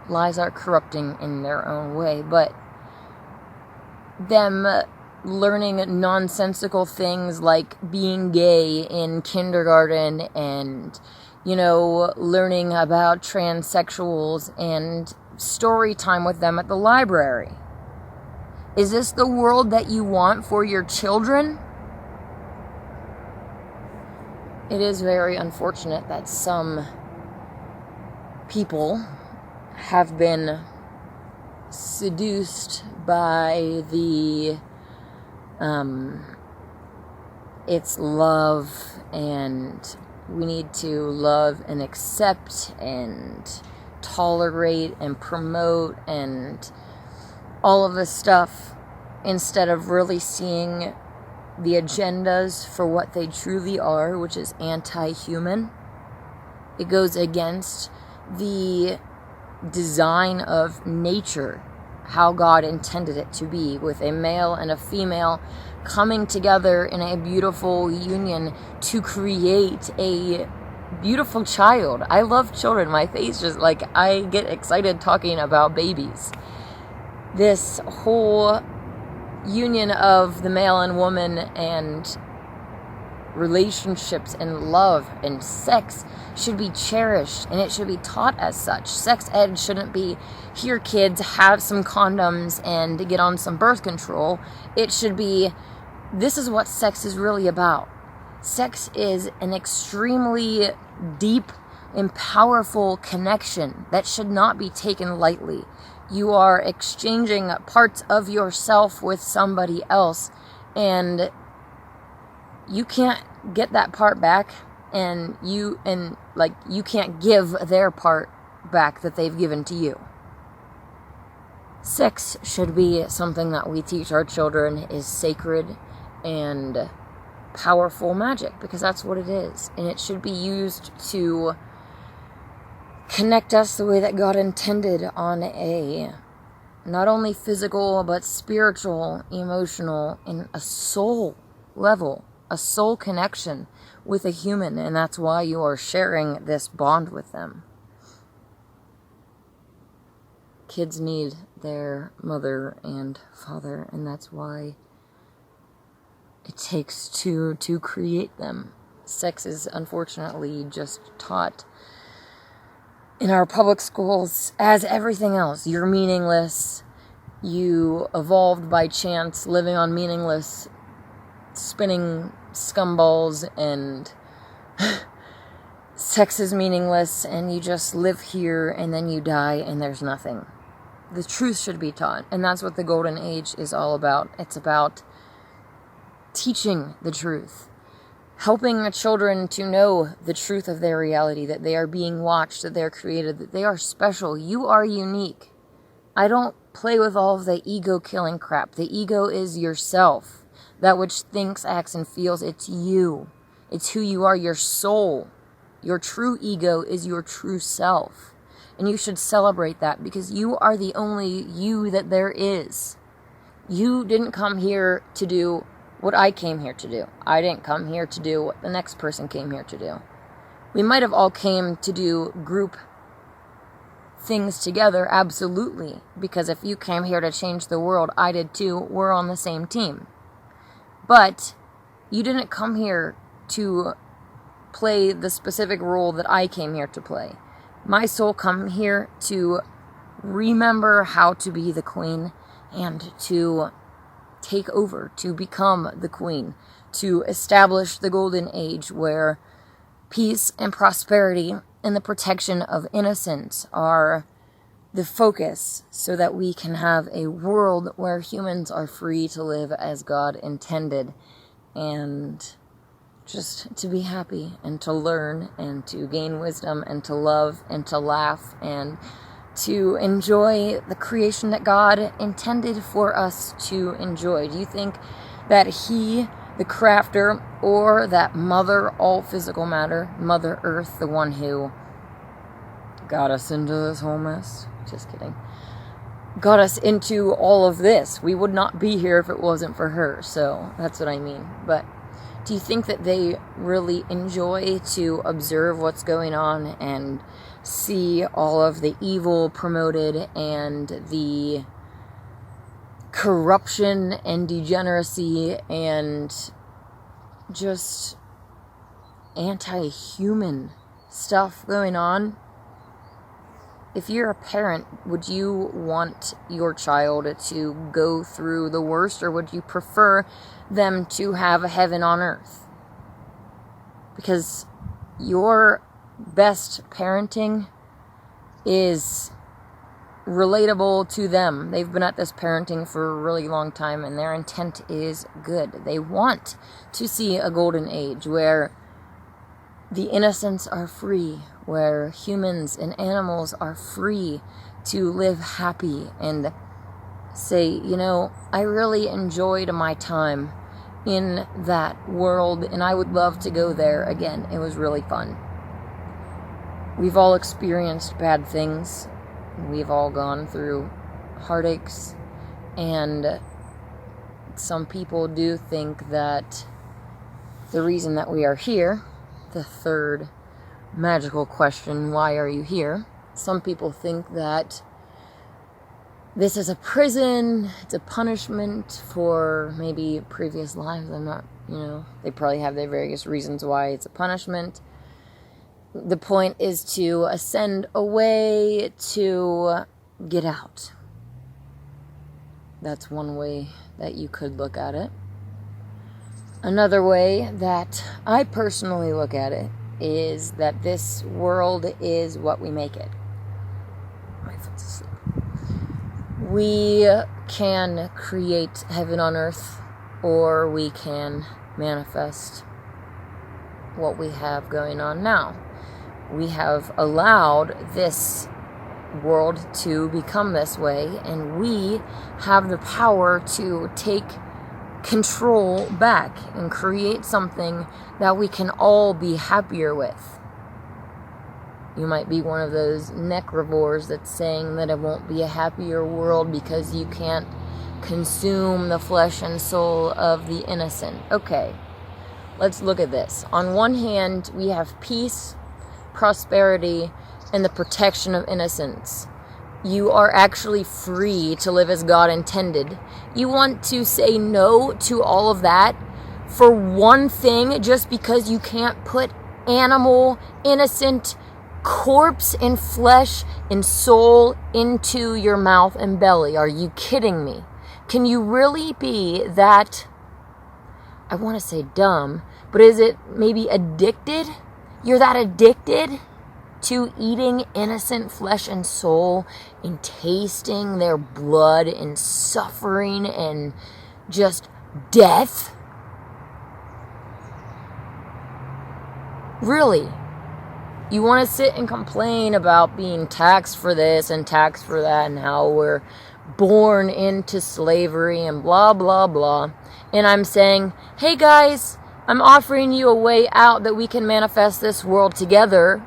Lies are corrupting in their own way, but them learning nonsensical things like being gay in kindergarten and, learning about transsexuals and story time with them at the library. Is this the world that you want for your children? It is very unfortunate that some people have been seduced by the it's love and we need to love and accept and tolerate and promote and all of this stuff, instead of really seeing the agendas for what they truly are, which is anti-human. It goes against the design of nature, how God intended it to be, with a male and a female coming together in a beautiful union to create a beautiful child. I love children. My face just I get excited talking about babies. This whole union of the male and woman and relationships and love and sex should be cherished, and it should be taught as such. Sex ed shouldn't be, here kids, have some condoms and get on some birth control. It should be, this is what sex is really about. Sex is an extremely deep and powerful connection that should not be taken lightly. You are exchanging parts of yourself with somebody else, and you can't get that part back, and you can't give their part back that they've given to you. Sex should be something that we teach our children is sacred and powerful magic, because that's what it is, and it should be used to connect us the way that God intended on a not only physical but spiritual, emotional, and a soul level, a soul connection with a human, and that's why you are sharing this bond with them. Kids need their mother and father, and that's why it takes two to create them. Sex is unfortunately just taught in our public schools as everything else. You're meaningless. You evolved by chance, living on meaningless, spinning scumballs, and sex is meaningless, and you just live here, and then you die, and there's nothing. The truth should be taught, and that's what the Golden Age is all about. It's about teaching the truth, helping the children to know the truth of their reality, that they are being watched, that they're created, that they are special. You are unique. I don't play with all of the ego-killing crap. The ego is yourself. that which thinks, acts, and feels. It's you. It's who you are, your soul. Your true ego is your true self. And you should celebrate that, because you are the only you that there is. You didn't come here to do what I came here to do. I didn't come here to do what the next person came here to do. We might have all came to do group things together, absolutely. Because if you came here to change the world, I did too. We're on the same team. But you didn't come here to play the specific role that I came here to play. My soul come here to remember how to be the queen and to take over, to become the queen, to establish the golden age where peace and prosperity and the protection of innocence are the focus, so that we can have a world where humans are free to live as God intended, and just to be happy and to learn and to gain wisdom and to love and to laugh and to enjoy the creation that God intended for us to enjoy. Do you think that He, the crafter, or that Mother, all physical matter, Mother Earth, the one who got us into this whole mess? Just kidding. Got us into all of this. We would not be here if it wasn't for her. So that's what I mean. But do you think that they really enjoy to observe what's going on and see all of the evil promoted and the corruption and degeneracy and just anti-human stuff going on? If you're a parent, would you want your child to go through the worst, or would you prefer them to have a heaven on earth? Because your best parenting is relatable to them. They've been at this parenting for a really long time, and their intent is good. They want to see a golden age where the innocents are free, where humans and animals are free to live happy and say, you know, I really enjoyed my time in that world and I would love to go there again. It was really fun. We've all experienced bad things. We've all gone through heartaches, and some people do think that the reason that we are here, the third magical question, why are you here? Some people think that this is a prison, it's a punishment for maybe previous lives. I'm not, they probably have their various reasons why it's a punishment. The point is to ascend away, to get out. That's one way that you could look at it. Another way that I personally look at it is that this world is what we make it. My foot's asleep. We can create heaven on earth, or we can manifest what we have going on now. We have allowed this world to become this way, and we have the power to take control back and create something that we can all be happier with. You might be one of those necrovores that's saying that it won't be a happier world because you can't consume the flesh and soul of the innocent. Okay, let's look at this. On one hand, we have peace, prosperity, and the protection of innocence. You are actually free to live as God intended. You want to say no to all of that for one thing, just because you can't put animal, innocent, corpse and flesh and soul into your mouth and belly? Are you kidding me? Can you really be that, I want to say dumb, but is it maybe addicted? You're that addicted to eating innocent flesh and soul and tasting their blood and suffering and just death? Really? You want to sit and complain about being taxed for this and taxed for that and how we're born into slavery and blah, blah, blah. And I'm saying, hey guys, I'm offering you a way out that we can manifest this world together.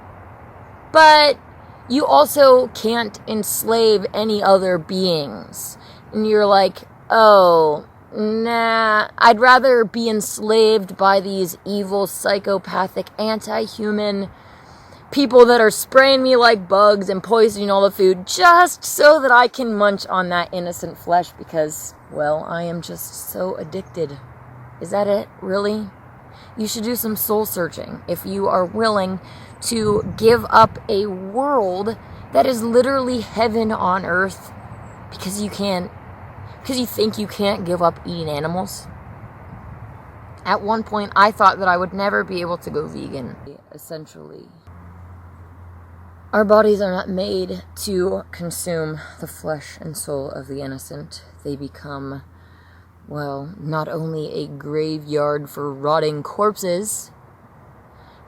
But you also can't enslave any other beings. And you're like, oh, nah, I'd rather be enslaved by these evil, psychopathic, anti-human people that are spraying me like bugs and poisoning all the food just so that I can munch on that innocent flesh because, well, I am just so addicted. Is that it? Really? You should do some soul searching if you are willing to give up a world that is literally heaven on earth because you think you can't give up eating animals. At one point, I thought that I would never be able to go vegan, essentially. Our bodies are not made to consume the flesh and soul of the innocent. They become, well, not only a graveyard for rotting corpses,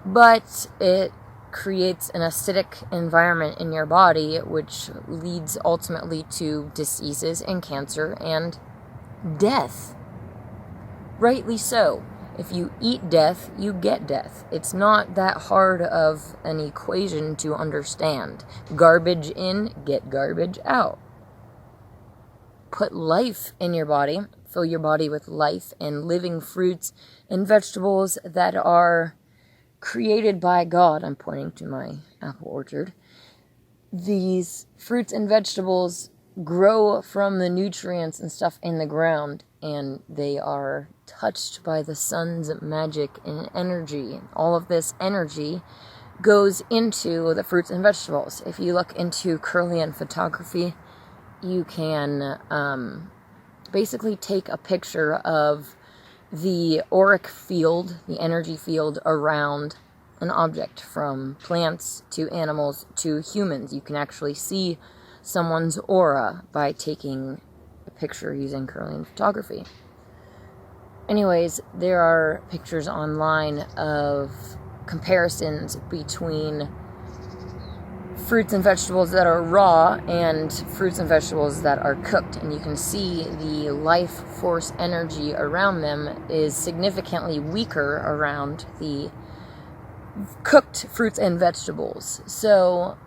but it creates an acidic environment in your body, which leads ultimately to diseases and cancer and death. Rightly so. If you eat death, you get death. It's not that hard of an equation to understand. Garbage in, get garbage out. Put life in your body, fill your body with life and living fruits and vegetables that are created by God. I'm pointing to my apple orchard. These fruits and vegetables grow from the nutrients and stuff in the ground, and they are touched by the sun's magic and energy. All of this energy goes into the fruits and vegetables. If you look into Kirlian photography, you can basically take a picture of the auric field, the energy field around an object, from plants to animals to humans. You can actually see someone's aura by taking a picture using Kirlian photography. Anyways, there are pictures online of comparisons between fruits and vegetables that are raw and fruits and vegetables that are cooked, and you can see the life force energy around them is significantly weaker around the cooked fruits and vegetables. So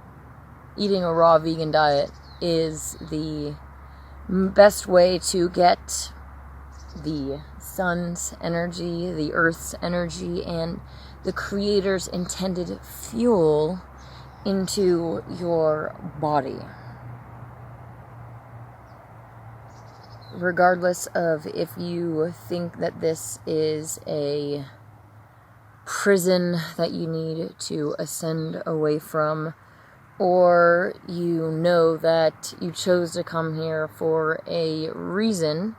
eating a raw vegan diet is the best way to get the sun's energy, the earth's energy, and the creator's intended fuel into your body. Regardless of if you think that this is a prison that you need to ascend away from, or you know that you chose to come here for a reason,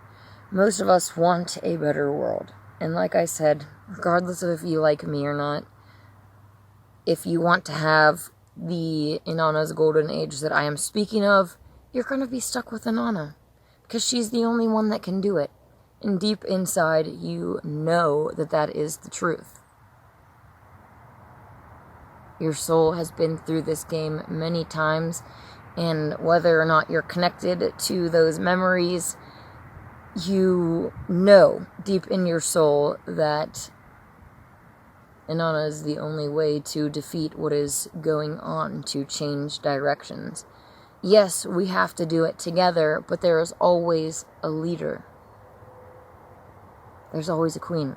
most of us want a better world. And like I said, regardless of if you like me or not, if you want to have the Inanna's golden age that I am speaking of, you're going to be stuck with Inanna, because she's the only one that can do it. And deep inside, you know that that is the truth. Your soul has been through this game many times, and whether or not you're connected to those memories, you know deep in your soul that Inanna is the only way to defeat what is going on, to change directions. Yes, we have to do it together, but there is always a leader. There's always a queen.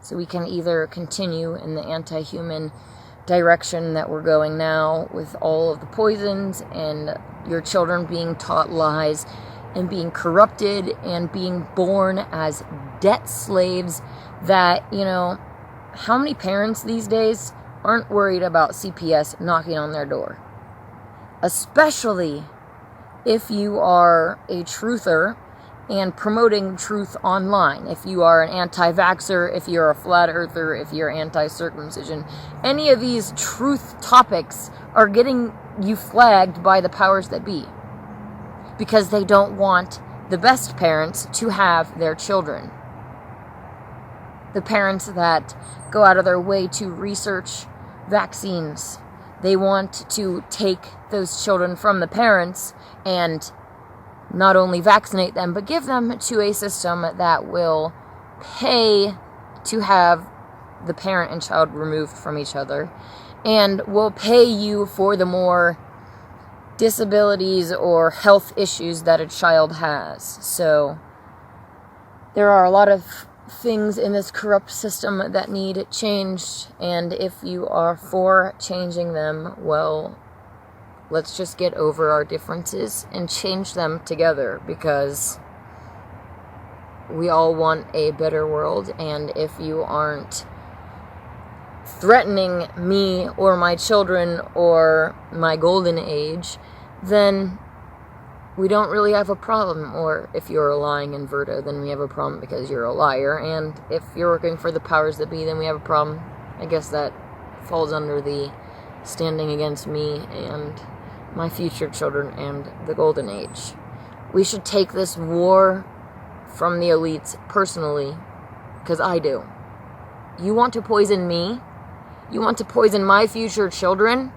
So we can either continue in the anti-human direction that we're going now, with all of the poisons and your children being taught lies and being corrupted and being born as debt slaves that, how many parents these days aren't worried about CPS knocking on their door? Especially if you are a truther and promoting truth online. If you are an anti-vaxxer, if you're a flat earther, if you're anti-circumcision, any of these truth topics are getting you flagged by the powers that be, because they don't want the best parents to have their children. The parents that go out of their way to research vaccines, they want to take those children from the parents and not only vaccinate them, but give them to a system that will pay to have the parent and child removed from each other, and will pay you for the more disabilities or health issues that a child has. So there are a lot of things in this corrupt system that need changed, and if you are for changing them, well, let's just get over our differences and change them together, because we all want a better world. And if you aren't threatening me or my children or my golden age, then we don't really have a problem. Or if you're a lying inverter, then we have a problem because you're a liar. And if you're working for the powers that be, then we have a problem. I guess that falls under the standing against me and my future children and the golden age. We should take this war from the elites personally, because I do. You want to poison me? You want to poison my future children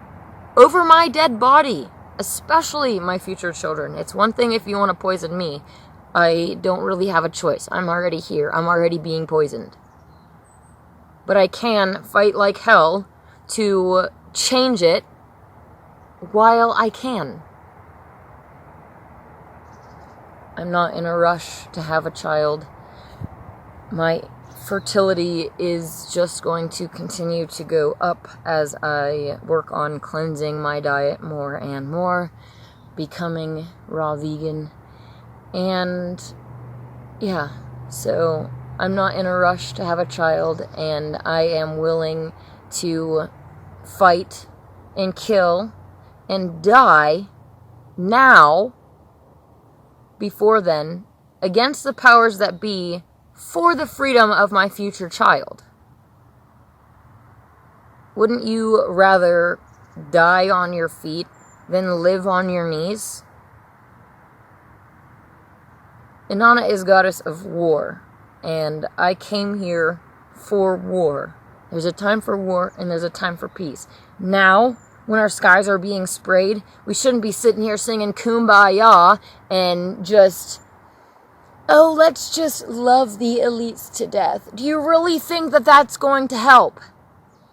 over my dead body, especially my future children. It's one thing if you want to poison me. I don't really have a choice. I'm already here. I'm already being poisoned. But I can fight like hell to change it while I can. I'm not in a rush to have a child. My fertility is just going to continue to go up as I work on cleansing my diet more and more, becoming raw vegan. And yeah, so I'm not in a rush to have a child, and I am willing to fight and kill and die now, before then, against the powers that be, for the freedom of my future child. Wouldn't you rather die on your feet than live on your knees? Inanna is goddess of war, and I came here for war. There's a time for war, and there's a time for peace. Now, when our skies are being sprayed, we shouldn't be sitting here singing Kumbaya and just, oh, let's just love the elites to death. Do you really think that that's going to help?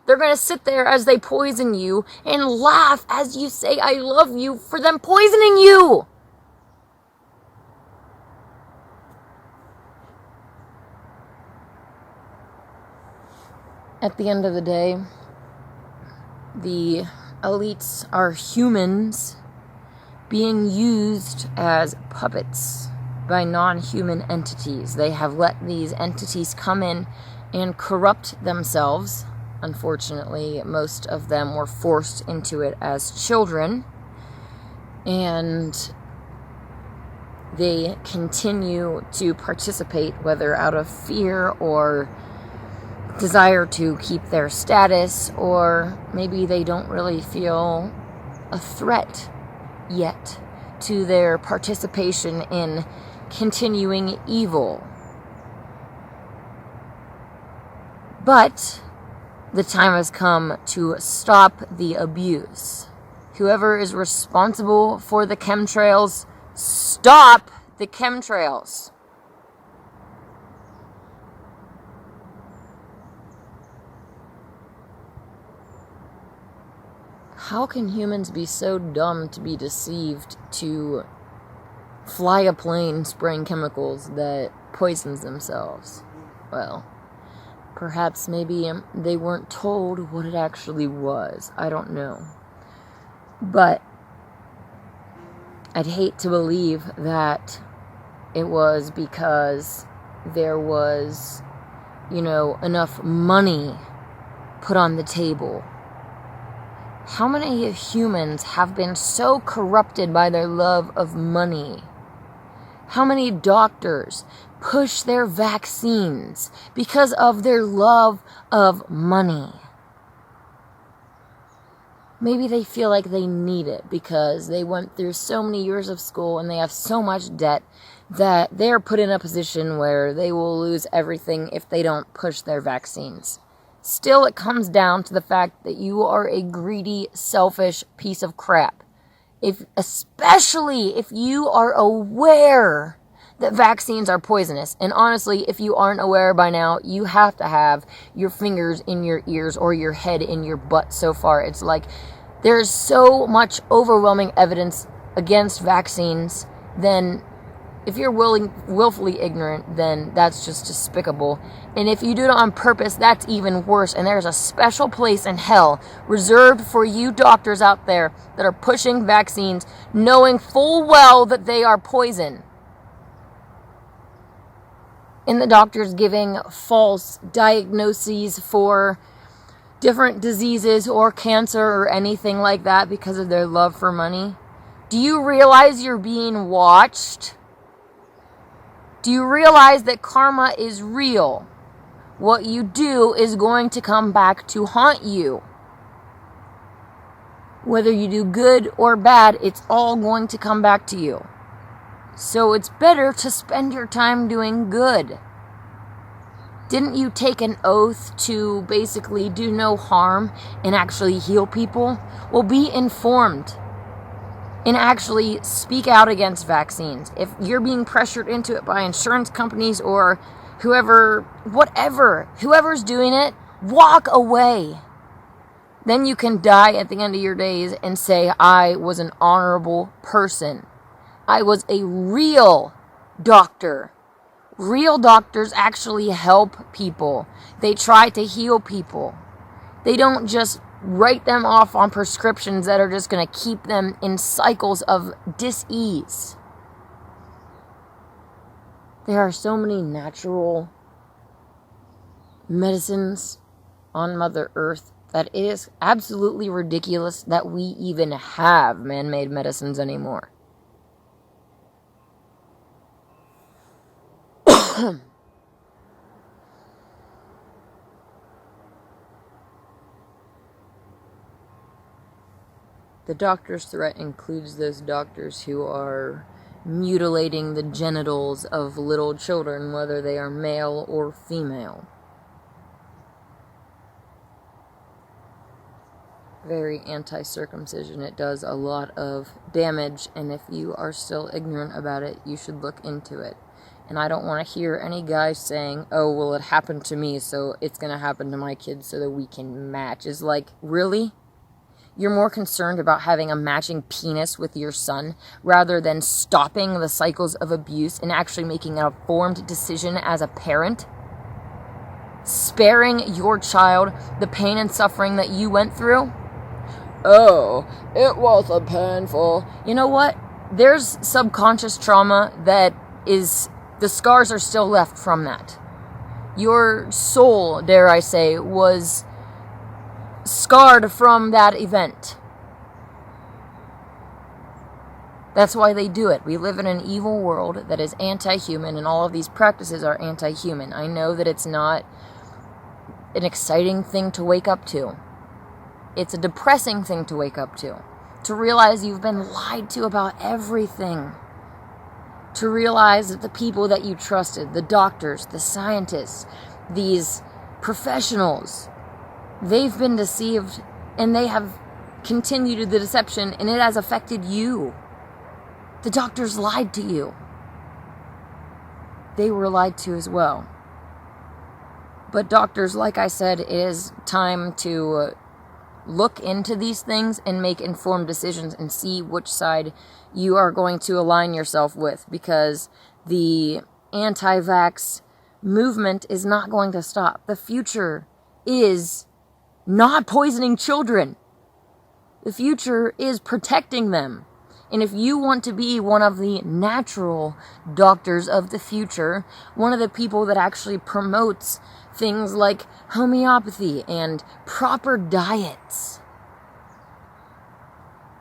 They're going to sit there as they poison you and laugh as you say, I love you, for them poisoning you. At the end of the day, the elites are humans being used as puppets by non-human entities. They have let these entities come in and corrupt themselves. Unfortunately, most of them were forced into it as children, and they continue to participate, whether out of fear or desire to keep their status, or maybe they don't really feel a threat yet to their participation in continuing evil. But the time has come to stop the abuse. Whoever is responsible for the chemtrails, stop the chemtrails. How can humans be so dumb to be deceived to fly a plane spraying chemicals that poisons themselves? Well, perhaps maybe they weren't told what it actually was. I don't know. But I'd hate to believe that it was because there was, enough money put on the table. How many humans have been so corrupted by their love of money? How many doctors push their vaccines because of their love of money? Maybe they feel like they need it because they went through so many years of school and they have so much debt that they're put in a position where they will lose everything if they don't push their vaccines. Still, it comes down to the fact that you are a greedy, selfish piece of crap. Especially if you are aware that vaccines are poisonous. And honestly, if you aren't aware by now, you have to have your fingers in your ears or your head in your butt so far. It's like there's so much overwhelming evidence against vaccines. Then if you're willfully ignorant, then that's just despicable. And if you do it on purpose, that's even worse. And there's a special place in hell reserved for you doctors out there that are pushing vaccines, knowing full well that they are poison. And the doctors giving false diagnoses for different diseases or cancer or anything like that because of their love for money. Do you realize you're being watched? Do you realize that karma is real? What you do is going to come back to haunt you. Whether you do good or bad, it's all going to come back to you. So it's better to spend your time doing good. Didn't you take an oath to basically do no harm and actually heal people? Well, be informed. And actually speak out against vaccines. If you're being pressured into it by insurance companies or whoever's doing it, walk away. Then you can die at the end of your days and say, I was an honorable person. I was a real doctor. Real doctors actually help people. They try to heal people. They don't just write them off on prescriptions that are just going to keep them in cycles of dis-ease. There are so many natural medicines on Mother Earth that it is absolutely ridiculous that we even have man-made medicines anymore. The doctor's threat includes those doctors who are mutilating the genitals of little children, whether they are male or female. Very anti-circumcision. It does a lot of damage, and if you are still ignorant about it, you should look into it. And I don't want to hear any guy saying, oh, well, it happened to me, so it's going to happen to my kids so that we can match. It's like, really? You're more concerned about having a matching penis with your son rather than stopping the cycles of abuse and actually making an informed decision as a parent? Sparing your child the pain and suffering that you went through? Oh, it wasn't painful. You know what? There's subconscious trauma that is, the scars are still left from that. Your soul, dare I say, was scarred from that event. That's why they do it. We live in an evil world that is anti-human, and all of these practices are anti-human. I know that it's not an exciting thing to wake up to. It's a depressing thing to wake up to. To realize you've been lied to about everything. To realize that the people that you trusted, the doctors, the scientists, these professionals, they've been deceived, and they have continued the deception, and it has affected you. The doctors lied to you. They were lied to as well. But doctors, like I said, it is time to look into these things and make informed decisions and see which side you are going to align yourself with, because the anti-vax movement is not going to stop. The future is not poisoning children. The future is protecting them. And if you want to be one of the natural doctors of the future, one of the people that actually promotes things like homeopathy and proper diets,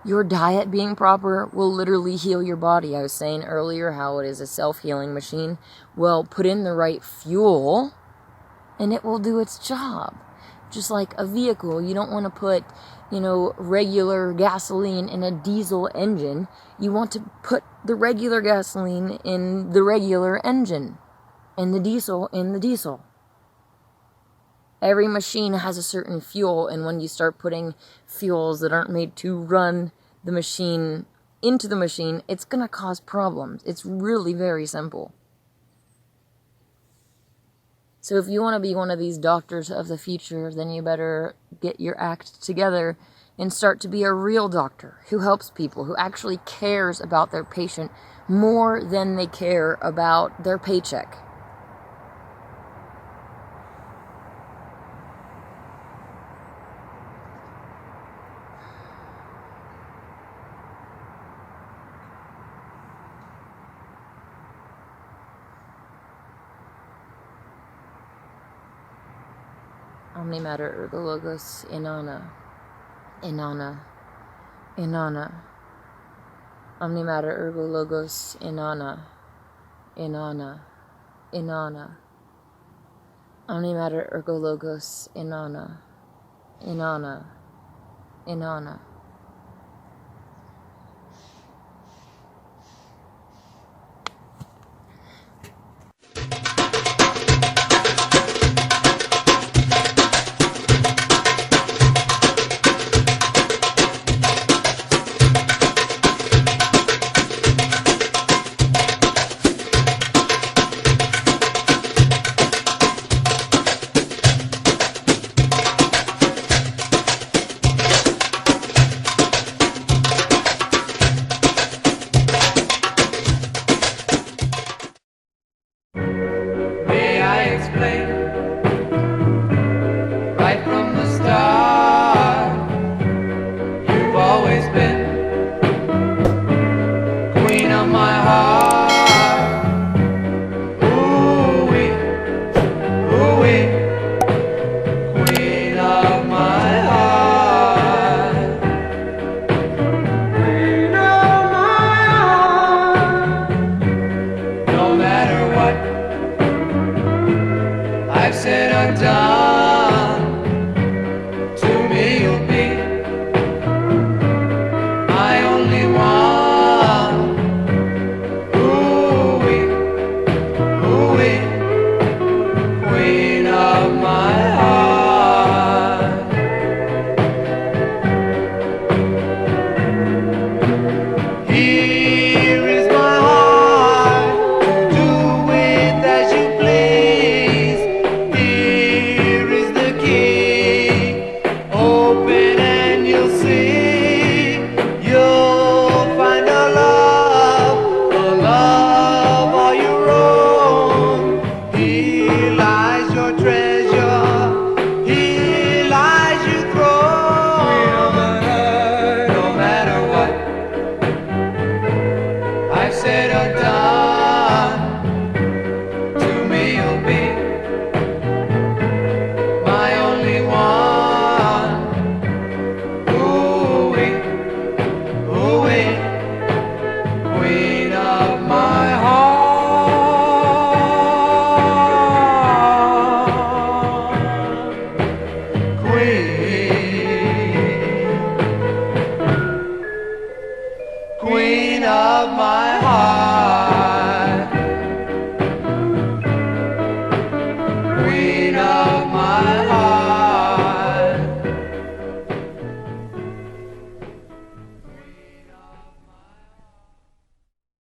your diet being proper will literally heal your body. I was saying earlier how it is a self-healing machine. Well, put in the right fuel and it will do its job. Just like a vehicle, you don't want to put, regular gasoline in a diesel engine. You want to put the regular gasoline in the regular engine, and the diesel in the diesel. Every machine has a certain fuel, and when you start putting fuels that aren't made to run the machine into the machine, it's going to cause problems. It's really very simple. So if you want to be one of these doctors of the future, then you better get your act together and start to be a real doctor who helps people, who actually cares about their patient more than they care about their paycheck. Omni matter ergo logos Inanna. Inanna. Inanna. Omni matter ergo logos Inanna. Inanna. Inanna. Omni matter ergo logos Inanna. Inanna. Inanna.